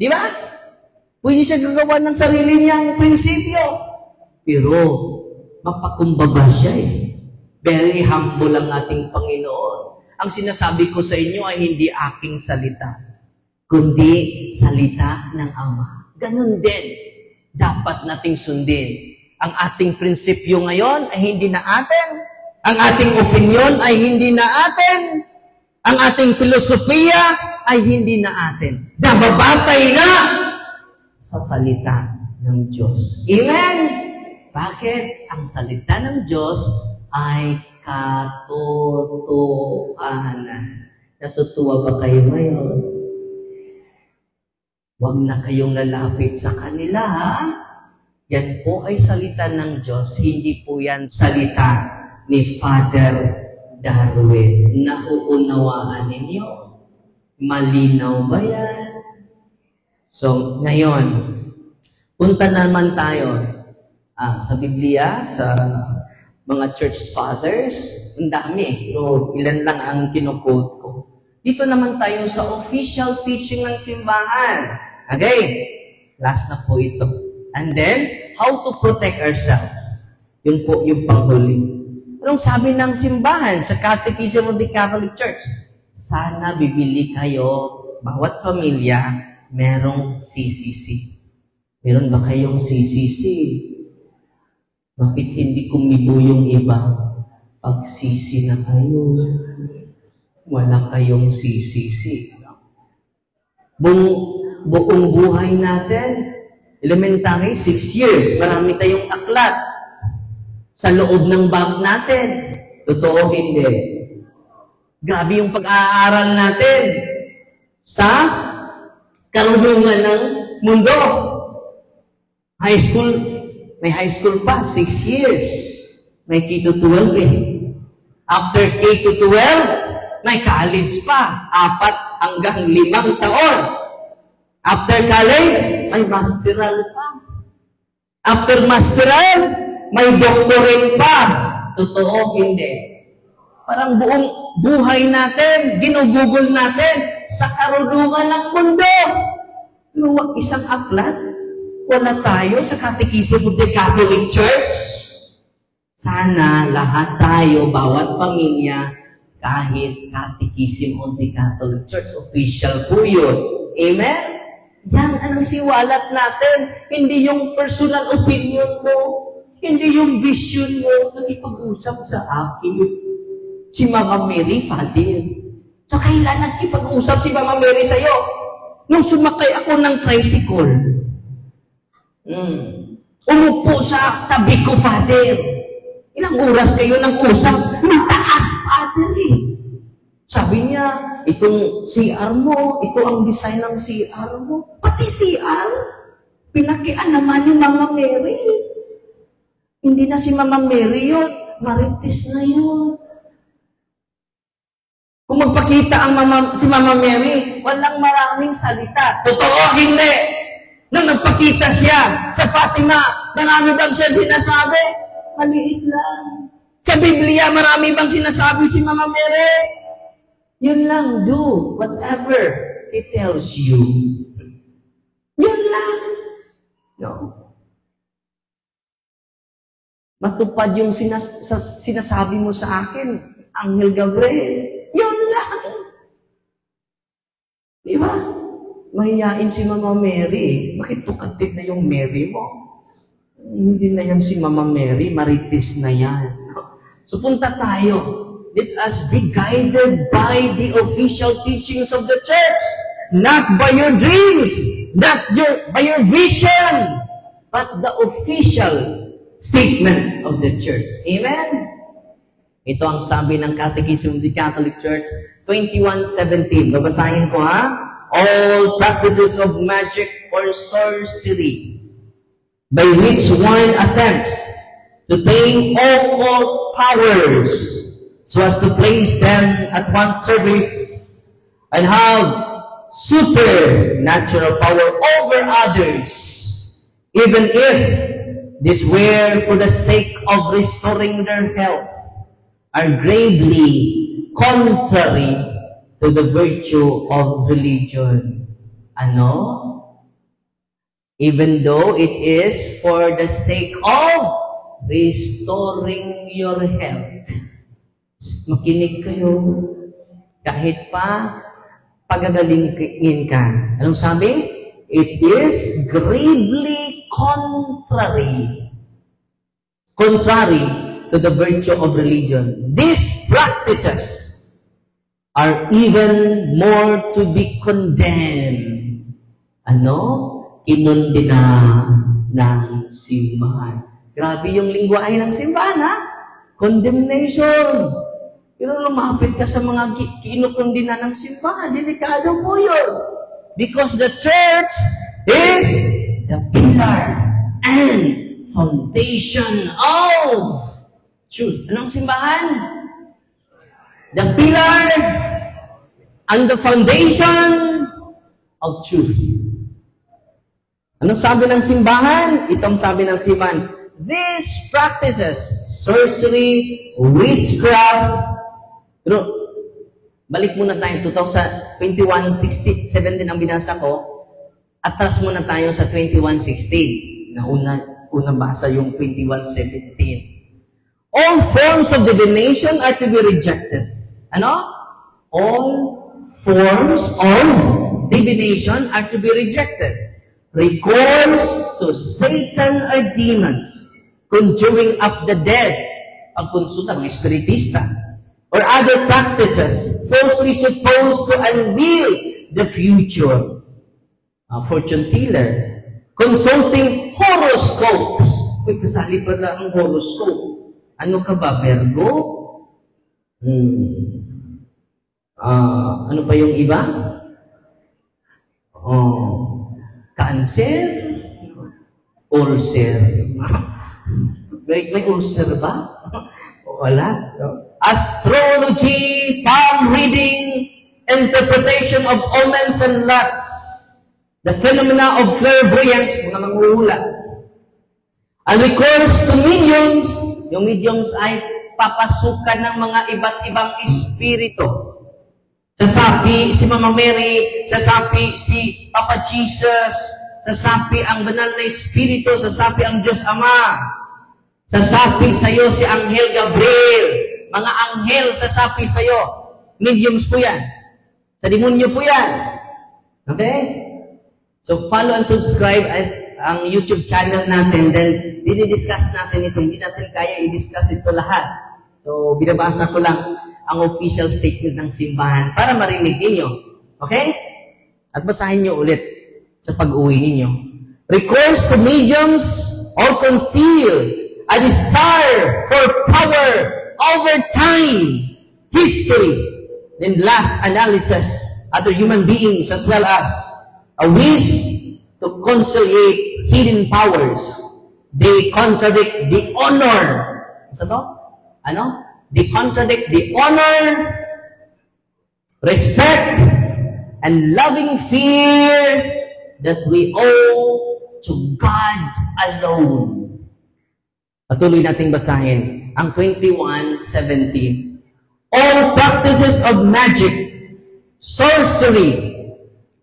Di ba? Pwede siya gagawa ng sarili niyang prinsipyo. Pero, mapakumbaba siya eh. Very humble ang ating Panginoon. Ang sinasabi ko sa inyo ay hindi aking salita, kundi salita ng Ama. Ganun din, dapat nating sundin. Ang ating prinsipyo ngayon ay hindi na atin. Ang ating opinyon ay hindi na atin. Ang ating filosofiya ay hindi na atin. Nababatay na sa salita ng Diyos. Amen? Bakit? Ang salita ng Diyos ay katotohanan. Natutuwa ba kayo ngayon? Huwag na kayong lalapit sa kanila, ha? Yan po ay salita ng Diyos. Hindi po yan salita ni Father Darwin. Nauunawaan ninyo? Malinaw ba yan? So, ngayon, punta naman tayo sa Biblia, sa mga church fathers. Ang dami. So, ilan lang ang kinuquote ko. Dito naman tayo sa official teaching ng simbahan. Okay? Last na po ito. And then, how to protect ourselves. Yun po yung panghuli. Anong sabi ng simbahan sa Catechism of the Catholic Church? Sana bibili kayo, bawat pamilya, merong CCC. Meron ba kayong CCC? Bakit hindi kumibo yung iba? Pag-CC na kayo. Wala kayong CCC. Buong buhay natin, elementary, 6 years, marami tayong aklat sa loob ng bag natin. Totoo, hindi. Grabe yung pag-aaral natin sa karunungan ng mundo. High school, may high school pa, 6 years. May K-12 eh. After K-12, may college pa, 4 hanggang 5 taon. After college, may masteral pa. After masteral, may doctorate pa. Totoo, hindi. Parang buong buhay natin, ginugugol natin sa karunungan ng mundo. Pero isang aklat, wala tayo sa Catechism of the Catholic Church. Sana lahat tayo, bawat pamilya, kahit Catechism of the Catholic Church, official po yun. Amen? Yan ang siwalat natin. Hindi yung personal opinion mo. Hindi yung vision mo. Nagipag-usap sa akin. Si Mama Mary, Father. So, kailan nagipag-usap si Mama Mary sa'yo? Nung sumakay ako ng tricycle. Umupo sa tabi ko, Father. Ilang oras kayo nag-usap? Mataas, Father eh. Sabi niya, itong CR mo, ito ang design ng CR mo. Pati CR, pinakian naman ni Mama Mary. Hindi na si Mama Mary yun, Marites na yun. Kung magpakita si Mama Mary, walang maraming salita. Totoo, hindi. Nung nagpakita siya sa Fatima, marami bang siya sinasabi? Maliit lang. Sa Biblia, marami bang sinasabi si Mama Mary? Yun lang, do whatever He tells you. Yun lang. No? Matupad yung sinasabi mo sa akin, Anghel Gabriel. Yun lang. Di ba? Mahiyain si Mama Mary. Bakit tukatid na yung Mary mo? Hindi na yan si Mama Mary, Marites na yan. So punta tayo. Let us be guided by the official teachings of the church. Not by your dreams, not by your vision, but the official statement of the church. Amen? Ito ang sabi ng Catechism of the Catholic Church, 21:17. Babasahin ko ha. All practices of magic or sorcery, by which one attempts to tame occult powers, so as to place them at one's service and have supernatural power over others, even if this were for the sake of restoring their health, are gravely contrary to the virtue of religion. Ano? Even though it is for the sake of restoring your health. Makinig kayo. Kahit pa pagagalingin ka. Anong sabi? It is gravely contrary to the virtue of religion. These practices are even more to be condemned. Ano? Kinundina ng simbahan. Grabe yung lingwahe ng simbahan, ha? Condemnation. Pero lumapit ka sa mga kinukundina ng simbahan, delikado po yun. Because the church is the pillar and foundation of truth. Anong simbahan? The pillar and the foundation of truth. Anong sabi ng simbahan? Itong sabi ng simbahan. These practices, sorcery, witchcraft, pero, balik muna tayo, 2021-17 ang binasa ko, atras muna tayo sa 21-16, na unang basa yung 21-17. All forms of divination are to be rejected. Ano? All forms of divination are to be rejected. Recourse to Satan or demons, conjuring up the dead, pagkonsulta ng espiritista, or other practices falsely supposed to unveil the future. Fortune teller, consulting horoscopes. Uy, kasali pala ang horoscope. Ano ka ba, Virgo? Ano pa yung iba? Cancer? Ulcer? May ulcer ba? Wala. Astrology, palm reading, interpretation of omens and lots, the phenomena of clairvoyance, mga manghuhula. And recourse to mediums, yung mediums ay papasukan ng mga iba't ibang espiritu. Sasapi si Mama Mary, sasapi si Papa Jesus, sasapi ang banal na espiritu, sasapi ang Diyos Ama, sasapi sa iyo si Anghel Gabriel, mga anghel sasapi sa iyo. Mediums po yan. Sa demonyo po yan. Okay? So, follow and subscribe ang YouTube channel natin. Then, dinidiscuss natin ito. Hindi natin kaya i-discuss ito lahat. So, binabasa ko lang ang official statement ng simbahan para marinig ninyo. Okay? At basahin nyo ulit sa pag-uwi ninyo. Recourse to mediums or conceal a desire for power over time, history, then last analysis, other human beings as well as a wish to conciliate hidden powers. They contradict the honor. Ano to? Ano? They contradict the honor, respect, and loving fear that we owe to God alone. Patuloy nating basahin ang 21:17. All practices of magic, sorcery,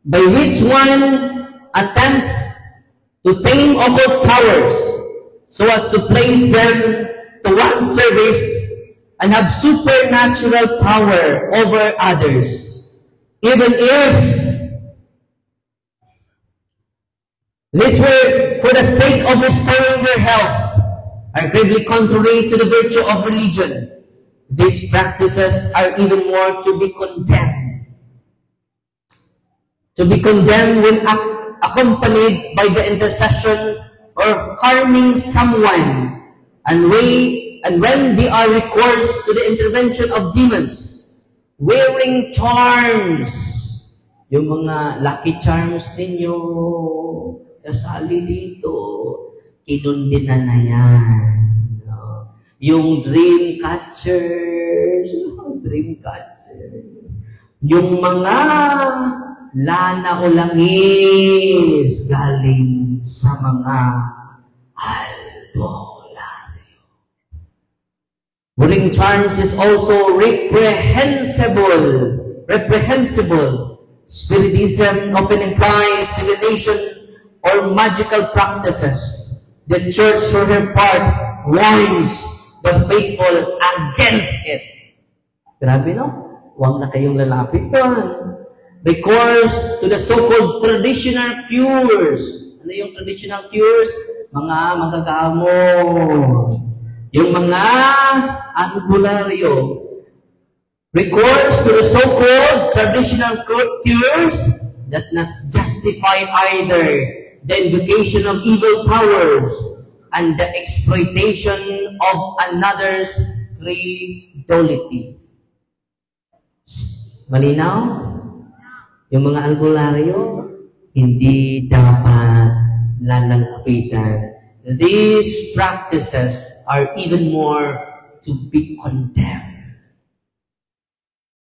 by which one attempts to tame occult powers so as to place them to one's service and have supernatural power over others, even if this were for the sake of restoring their health, are gravely contrary to the virtue of religion. These practices are even more to be condemned. To be condemned when accompanied by the intercession or harming someone, and when they are recourse to the intervention of demons, wearing charms, yung mga lucky charms ninyo, kasali dito, kinundin na yan. Yung dream catchers, yung mga lana o langis galing sa mga albularyo. Wearing charms is also reprehensible. Spiritism often implies divination or magical practices. The church, for her part, warns the faithful against it. Grabe, no? Huwag na kayong lalapit doon. Recourse to the so-called traditional cures. Ano yung traditional cures? Mga magagamot. Yung mga albularyo. Recourse to the so-called traditional cures that not justify either the invocation of evil powers and the exploitation of another's credulity. Malinaw? Yung mga albularyo, hindi dapat lalalapitan. These practices are even more to be condemned.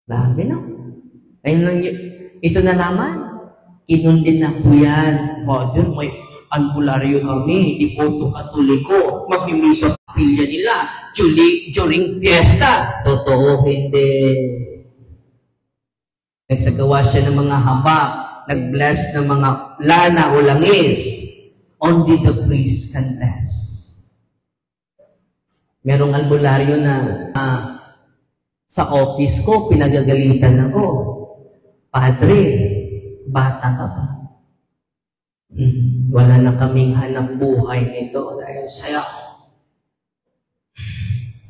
Grabe, no? Ito na naman. Kinundin na po yan. Father, may albularyo kami, Ipoto Katoliko, magmimisa sa pilya nila during fiesta. Totoo, hindi. Nagsagawa siya ng mga habak, nag-bless ng mga lana o langis. Only the priest can bless. Merong albularyo na sa office ko, pinagagalitan ako. Padre, bata ka pa. Wala na kaming hanap buhay nito dahil saya.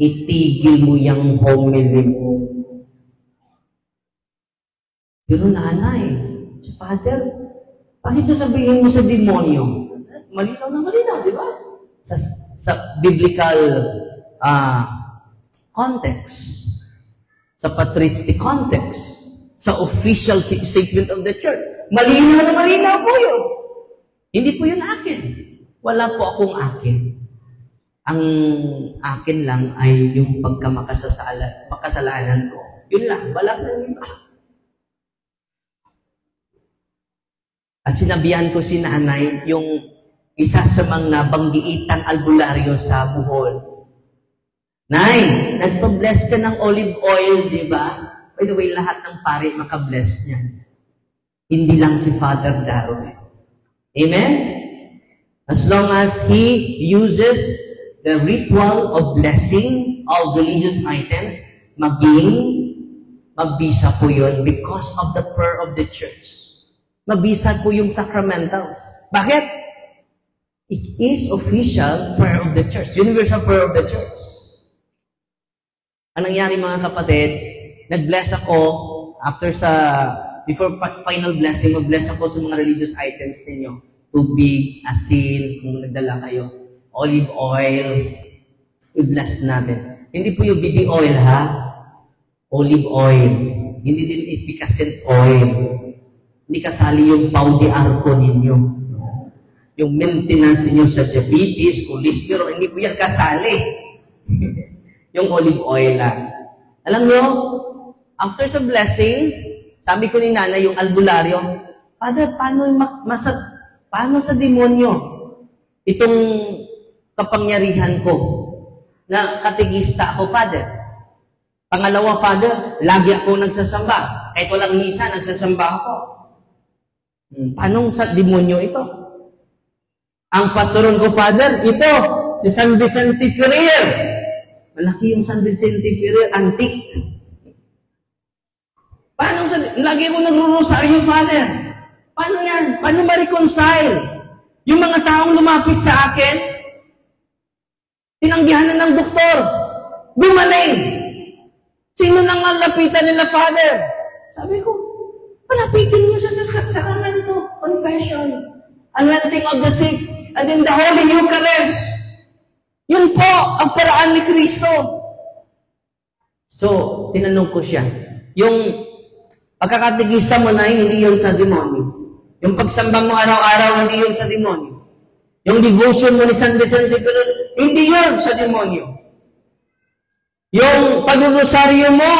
Itigil mo yung homily mo. Pero nanay, si Father, bakit sasabihin mo sa demonyo? Malinaw na malinaw, di ba? Sa biblical context, sa patristic context, sa official statement of the church. Malinaw na malinaw po yun. Hindi po yun akin. Wala po akong akin. Ang akin lang ay yung pagkamakasalanan ko. Yun lang. Wala nang iba. At sinabihan ko si nanay yung isa sa mga nabanggiitang albularyo sa Bohol. Nay, nagpa-bless ka ng olive oil, di ba? By the way, lahat ng pari makabless niya. Hindi lang si Father Darwin. Amen? As long as he uses the ritual of blessing of religious items, magbisa po yun because of the prayer of the church. Magbisa po yung sacramentals. Bakit? It is official prayer of the church. Universal prayer of the church. Anong nangyari mga kapatid? Nag-bless ako before final blessing, mag-bless ako sa mga religious items ninyo. Tubig, asin, kung nagdala kayo. olive oil, i-bless natin. Hindi po yung BB oil, ha? Olive oil. Hindi din efficacent oil. Hindi kasali yung pau de arco ninyo. Yung maintenance niyo sa diabetes, cholesterol, hindi po yan kasali. Yung olive oil lang. Alam nyo, after sa blessing, sabi ko ni Nana, yung albularyo, Father, paano sa demonyo itong kapangyarihan ko na katigista ako, Father? Pangalawa, Father, lagi ako nagsasamba. Kahit walang misa, nagsasamba ako. Paano sa demonyo ito? Ang patron ko, Father, ito, si San Vicente Ferrer. Malaki yung San Vicente Ferrer, antique. Paano lagi ako nagro-rosaryo, Father? Paano yan? Paano ma-reconcile? Yung mga taong lumapit sa akin, tinanggihan na ng doktor, gumaling. Sino nang lapitan nila, Father? Sabi ko, palapitin niyo sa sakramento, confession, anointing of the sick, and in the Holy Eucharist. Yun po ang paraan ni Kristo. So, tinanong ko siya, yung pagkakatigisa mo na, hindi yun sa demonyo. Yung pagsamba mo araw-araw, hindi yun sa demonyo. Yung devotion mo ni San Vicente, hindi yun sa demonyo. Yung pag-rosaryo mo,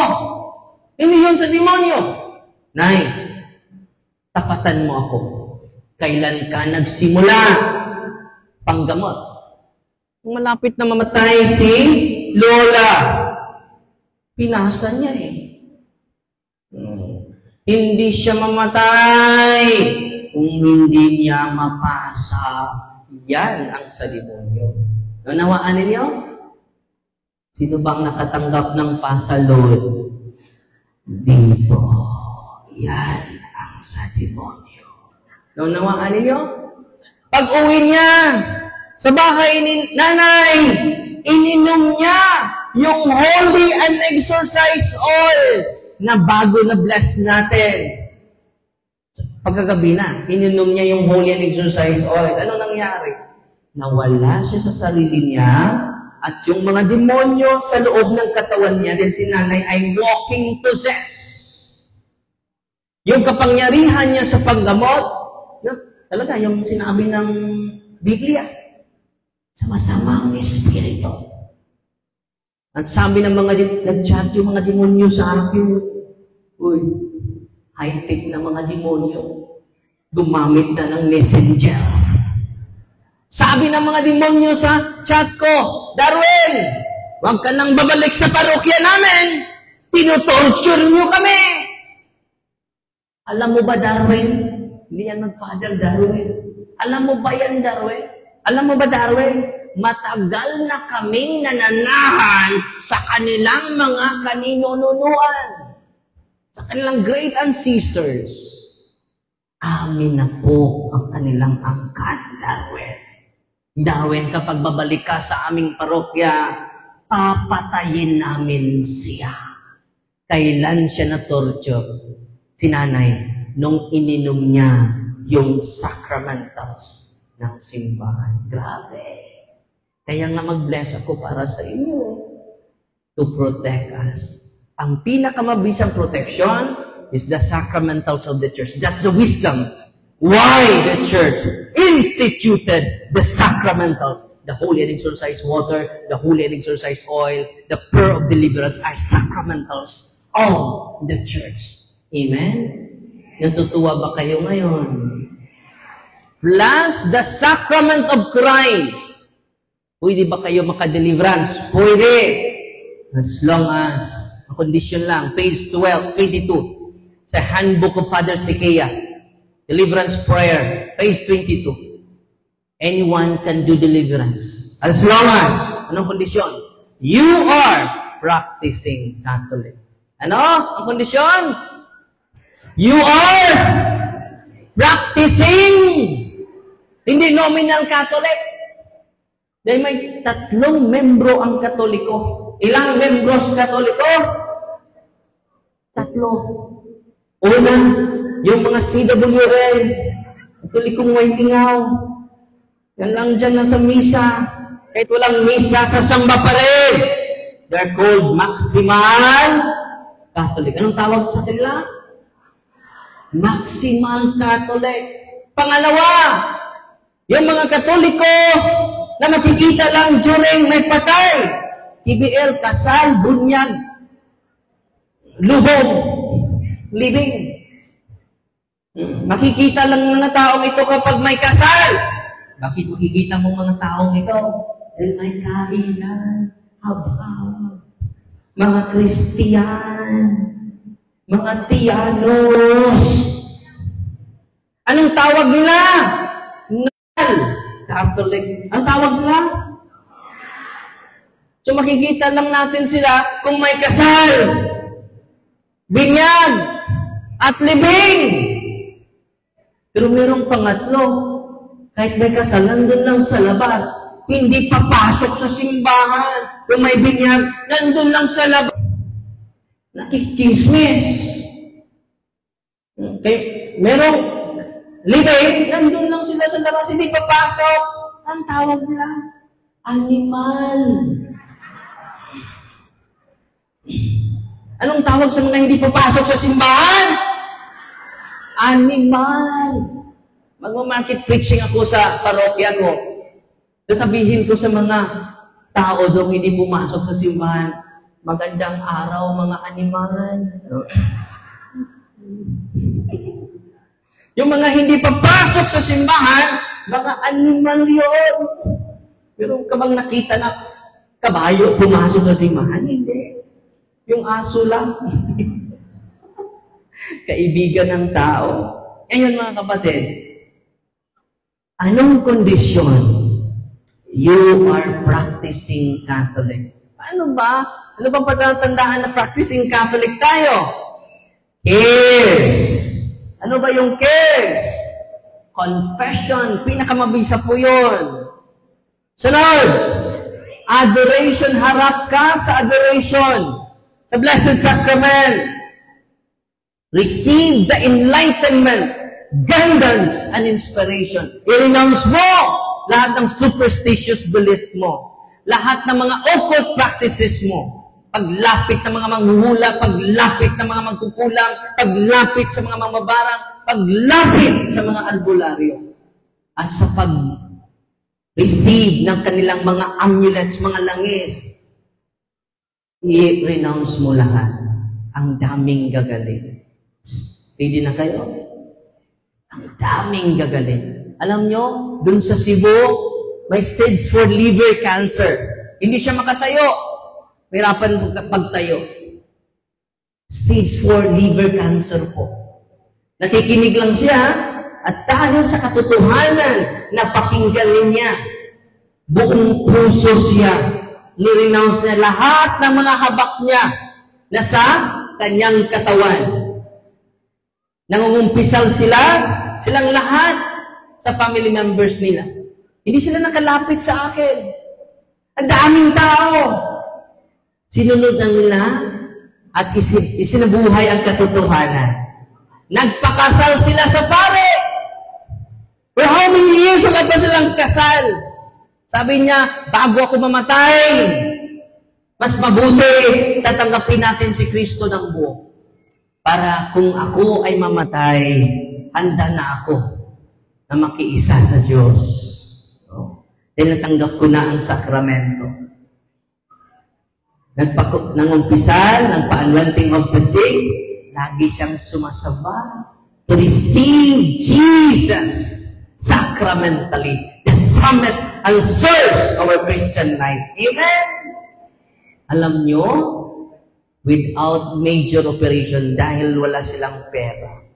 hindi yun sa demonyo. Nay, tapatan mo ako. Kailan ka nagsimula? Panggamot. Malapit na mamatay si Lola. Pinasa niya eh. Hindi siya mamatay kung hindi niya mapasa. Yan ang sa demonyo. Nanawaan ninyo? Sino bang nakatanggap ng pasa, Lord? Dito. Yan ang sa demonyo. Nanawaan ninyo? Pag-uwi niya sa bahay ni nanay, ininom niya yung holy and exorcise oil na bago na bless natin. Pagkagabi na, ininom niya yung holy and exorcise oil. Ano nangyari? Nawala siya sa sarili niya at yung mga demonyo sa loob ng katawan niya din si nanay ay walking possessed. Yung kapangyarihan niya sa paggamot, talaga yung sinabi ng Biblia, sa masamang espiritu. At sabi ng mga nag-chat yung mga demonyo sa akin, uy, high-tech na mga demonyo, gumamit na ng messenger. Sabi ng mga demonyo sa chat ko, Darwin, huwag ka nang babalik sa parokya namin, tinutorture nyo kami. Alam mo ba, Darwin? Hindi yan mag-Father Darwin. Alam mo ba yan, Darwin? Alam mo ba, Darwin? Matagal na kaming nananahan sa kanilang mga kaninunuan. Sa kanilang great ancestors. Amin na po ang kanilang angkat, Darwin. Darwin, kapag babalik ka sa aming parokya, papatayin namin siya. Kailan siya na-torture? Si nanay, nung ininom niya yung sacramentals ng simbahan. Grabe. Kaya nga mag-bless ako para sa inyo to protect us. Ang pinakamabisang protection is the sacramentals of the church. That's the wisdom why the church instituted the sacramentals. The holy and exorcised water, the holy and exorcised oil, the pearl of deliverance are sacramentals of the church. Amen? Natutuwa ba kayo ngayon? Plus the sacrament of Christ. Pwede ba kayo makadeliverance? Pwede. As long as, ang condition lang, page 22, sa Handbook of Father Sikea, Deliverance Prayer, page 22. Anyone can do deliverance. As long as, anong kondisyon? You are practicing Catholic. Ano? Ang kondisyon? You are practicing. Hindi nominal Catholic. Dahil may 3 membro ang Katoliko. Ilang membros Katoliko? 3. Una, yung mga CWL, Katolikong Waitingaw. Yan lang dyan nasa misa. Kahit walang misa, sasamba pa rin. They're called Maximal Catholic. Anong tawag sa kanila? Maximal Catholic. Pangalawa, yung mga Katoliko na makikita lang during may patay. TBL, kasal, bunyag, lubog, living. Makikita lang ng mga taong ito kapag may kasal. Bakit makikita mo mga taong ito? Dahil may kainan, habang, mga Kristiyan, mga Tiyanos. Anong tawag nila? Catholic. Ang tawag nila? So makikita lang natin sila kung may kasal, binyag, at libing. Pero merong pangatlo, kahit may kasal, nandun lang sa labas. Hindi papasok sa simbahan. Kung may binyag, nandun lang sa labas. Nakikichismis. Okay. Merong living, nandun lang sila sa labas, hindi papasok. Ang tawag nila, animal. Anong tawag sa mga hindi papasok sa simbahan? Animal. Magma-market preaching ako sa parokya ko. Sasabihin ko sa mga tao doon hindi pumasok sa simbahan, magandang araw mga animal. Yung mga hindi papasok sa simbahan, mga animal yun. Pero kabang nakita na kabayo pumasok sa simbahan, hindi. Yung aso lang. Kaibigan ng tao. Ngayon mga kapatid, anong kondisyon you are practicing Catholic? Paano ba? Ano bang patatandaan na practicing Catholic tayo? Cares. Ano ba yung cares? Confession. Pinakamabisa po yun. Sunod. Adoration. Harap ka sa adoration. Sa Blessed Sacrament. Receive the enlightenment, guidance, and inspiration. I-renounce mo lahat ng superstitious belief mo. Lahat ng mga occult practices mo. Paglapit ng mga manghuhula, paglapit ng mga magkukulang, paglapit sa mga mamabarang, paglapit sa mga albularyo. At sa pag-receive ng kanilang mga amulets, mga langis, i-renounce mo lahat. Ang daming gagaling. Ready na kayo? Ang daming gagaling. Alam nyo, dun sa Cebu, may stage 4 liver cancer. Hindi siya makatayo. Hirapan pagtayo. Stage 4 liver cancer po. Nakikinig lang siya, at dahil sa katotohanan na pakinggan niya, buong puso siya, ni-renounce niya lahat ng mga habak niya na sa kanyang katawan. Nangungumpisal silang lahat sa family members nila. Hindi sila nakalapit sa akin. Ang daming tao. Sinunod na nila at isinabuhay ang katotohanan. Nagpakasal sila sa pare. For how many years wala pa silang kasal? Sabi niya, bago ako mamatay, mas mabuti tatanggapin natin si Kristo ng buo. Para kung ako ay mamatay, handa na ako na makiisa sa Diyos. Dahil natanggap ko na ang sakramento. Nangumpisal, nagpa-anointing of the sick, lagi siyang sumasamba to receive Jesus sacramentally, the summit and source of our Christian life. Amen? Alam nyo, without major operation, dahil wala silang pera,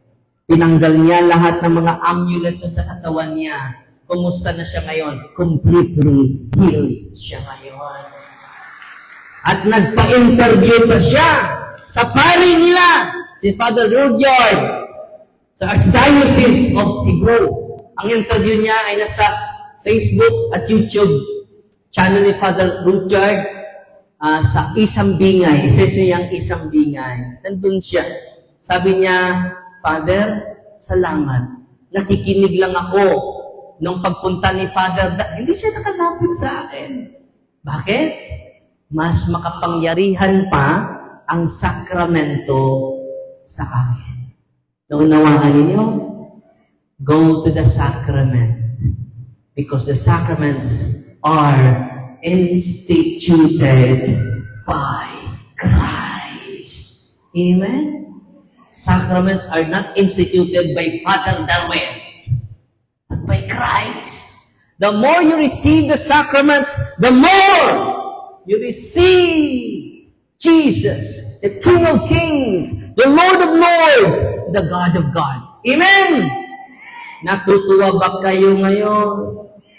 tinanggal niya lahat ng mga amulets sa katawan niya. Kumusta na siya ngayon? Completely healed siya ngayon. At nagpa-interview pa siya sa pari nila, si Father Rudyard, sa Archdiocese of Cebu. Ang interview niya ay nasa Facebook at YouTube channel ni Father Rudyard sa Isang Bingay. Isa niyang Isang Bingay. Nandun siya. Sabi niya, Father, salamat. Nakikinig lang ako nung pagpunta ni Father, hindi siya nakalapit sa akin. Bakit? Mas makapangyarihan pa ang sakramento sa akin. Naunawaan ninyo? Go to the sacrament. Because the sacraments are instituted by Christ. Amen? Sacraments are not instituted by Father Darwin, but by Christ. The more you receive the sacraments, the more you receive Jesus, the King of Kings, the Lord of Lords, the God of Gods. Amen! Natutuwa ba kayo ngayon?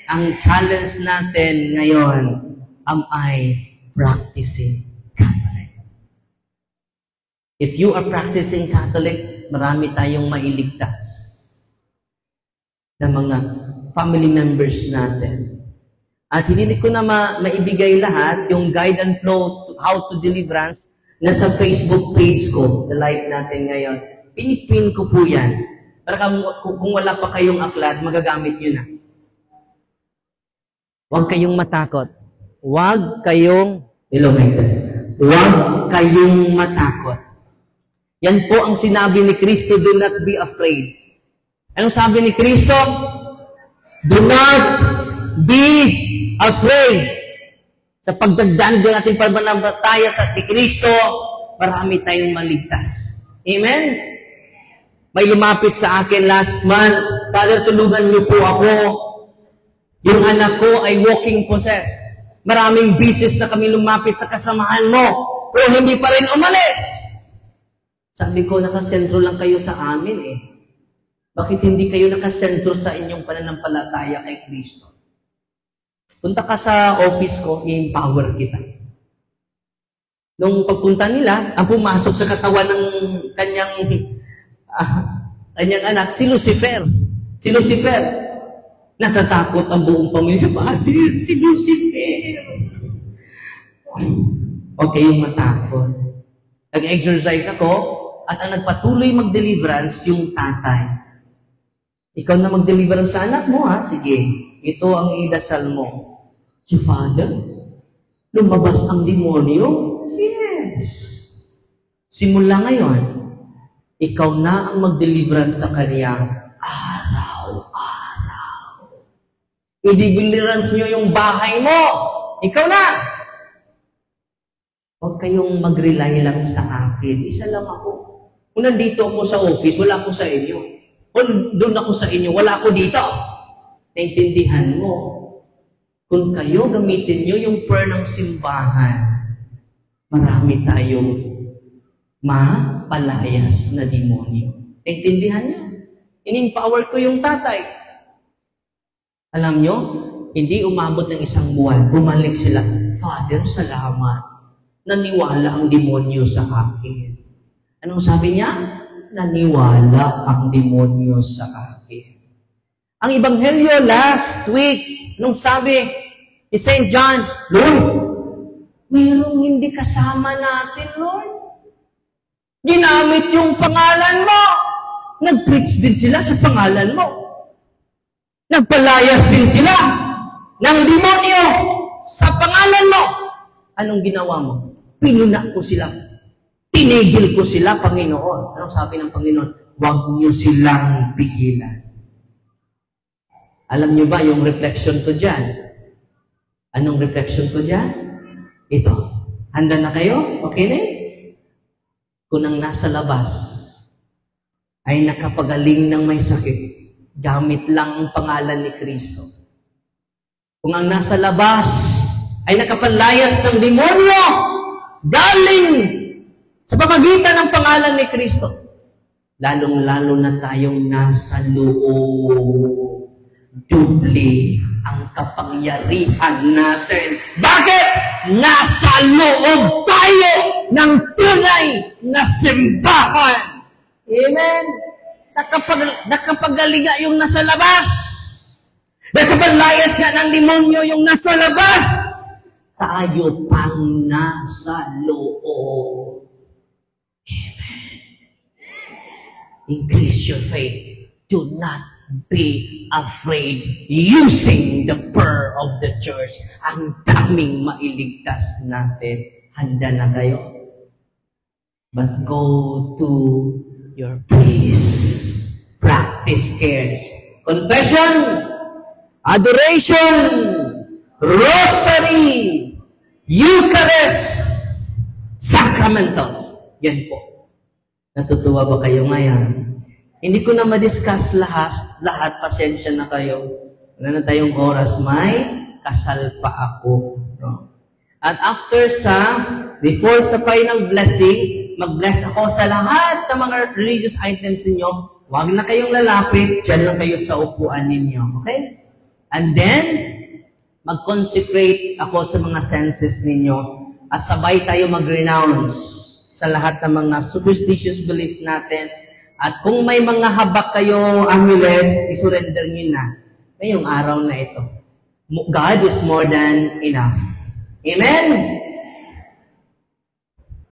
Ang challenge natin ngayon, am I practicing Catholic? If you are practicing Catholic, marami tayong mailigtas na mga family members natin. At hindi ko na maibigay lahat, yung guide and flow to how to deliverance, nasa Facebook page ko, sa live natin ngayon. Pinipin ko po yan. Para kung wala pa kayong aklat, magagamit nyo na. Huwag kayong matakot. Huwag kayong, huwag kayong matakot. Yan po ang sinabi ni Kristo, do not be afraid. Anong sabi ni Kristo? Do not be afraid. Sa pagdagdag ng ating pananampalataya sa Kristo, marami tayong maligtas. Amen? May lumapit sa akin last month, Father, tulungan niyo po ako. Yung anak ko ay walking possessed. Maraming bisis na kami lumapit sa kasamahan mo, pero hindi pa rin umalis. Sabi ko, nakasentro lang kayo sa amin eh. Bakit hindi kayo nakasentro sa inyong pananampalataya kay Kristo? Punta ka sa office ko, i-empower kita. Nung pagpunta nila, ang pumasok sa katawan ng kanyang anak, si Lucifer. Si Lucifer. Natatakot ang buong pamilya. Father, si Lucifer. Huwag kayong matakot. Nag-exercise ako, at ang nagpatuloy mag-deliverance, yung tatay. Ikaw na mag-deliverance sa anak mo, ha? Sige. Ito ang idasal mo. Si Father, lumabas ang demonyo? Yes. Simula ngayon, ikaw na ang mag-deliverance sa kanya araw-araw. I-deliverance nyo yung bahay mo. Ikaw na. Huwag kayong mag-rely lang sa akin. Isa lang ako. Kung nandito ako sa office, wala ako sa inyo. Kung doon ako sa inyo, wala ako dito. Naintindihan mo. Kung kayo gamitin nyo yung prayer ng simbahan, marami tayong mapalayas na demonyo. Naintindihan nyo? In-empower ko yung tatay. Alam nyo, hindi umabot ng isang buwan. Bumalik sila. Father, salamat. Naniwala ang demonyo sa akin. Anong sabi niya? Naniwala ang demonyo sa akin. Ang Ebanghelyo last week, nung sabi ni St. John, Lord, mayroong hindi kasama natin, Lord. Ginamit yung pangalan mo. Nag-preach din sila sa pangalan mo. Nagpalayas din sila ng demonyo sa pangalan mo. Anong ginawa mo? Pinuna ko sila. Tinigil ko sila, Panginoon. Anong sabi ng Panginoon? Huwag niyo silang pigilan. Alam niyo ba yung reflection ko dyan? Anong reflection ko dyan? Ito. Handa na kayo? Okay na? Kung ang nasa labas ay nakapagaling ng may sakit, gamit lang ang pangalan ni Kristo. Kung ang nasa labas ay nakapalayas ng demonyo, galing sa pamagitan ng pangalan ni Kristo, lalong-lalo na tayong nasa loob. Doble ang kapangyarihan natin. Bakit? Nasa loob tayo ng tunay na simbahan. Amen? Nakapagalinga yung nasa labas. Nakapalayas nga ng demonyo yung nasa labas. Tayo pang nasa loob. Amen. Increase your faith. Do not be afraid using the prayer of the church. Ang daming mailigtas natin. Handa na kayo? But go to your place. Practice cares. Confession, adoration, rosary, Eucharist, sacramentals. Yan po. Natutuwa ba kayo ngayon? Hindi ko na ma-discuss lahat, pasensya na kayo. Wala na tayong oras, may kasal pa ako. No? At before sa final blessing, mag-bless ako sa lahat ng mga religious items ninyo. Huwag na kayong lalapit, dyan lang kayo sa upuan ninyo. Okay? And then, mag-consecrate ako sa mga senses ninyo at sabay tayo mag-renounce sa lahat ng mga superstitious belief natin. At kung may mga habak kayo, amulets, isurrender nyo na ngayong araw na ito. God is more than enough. Amen?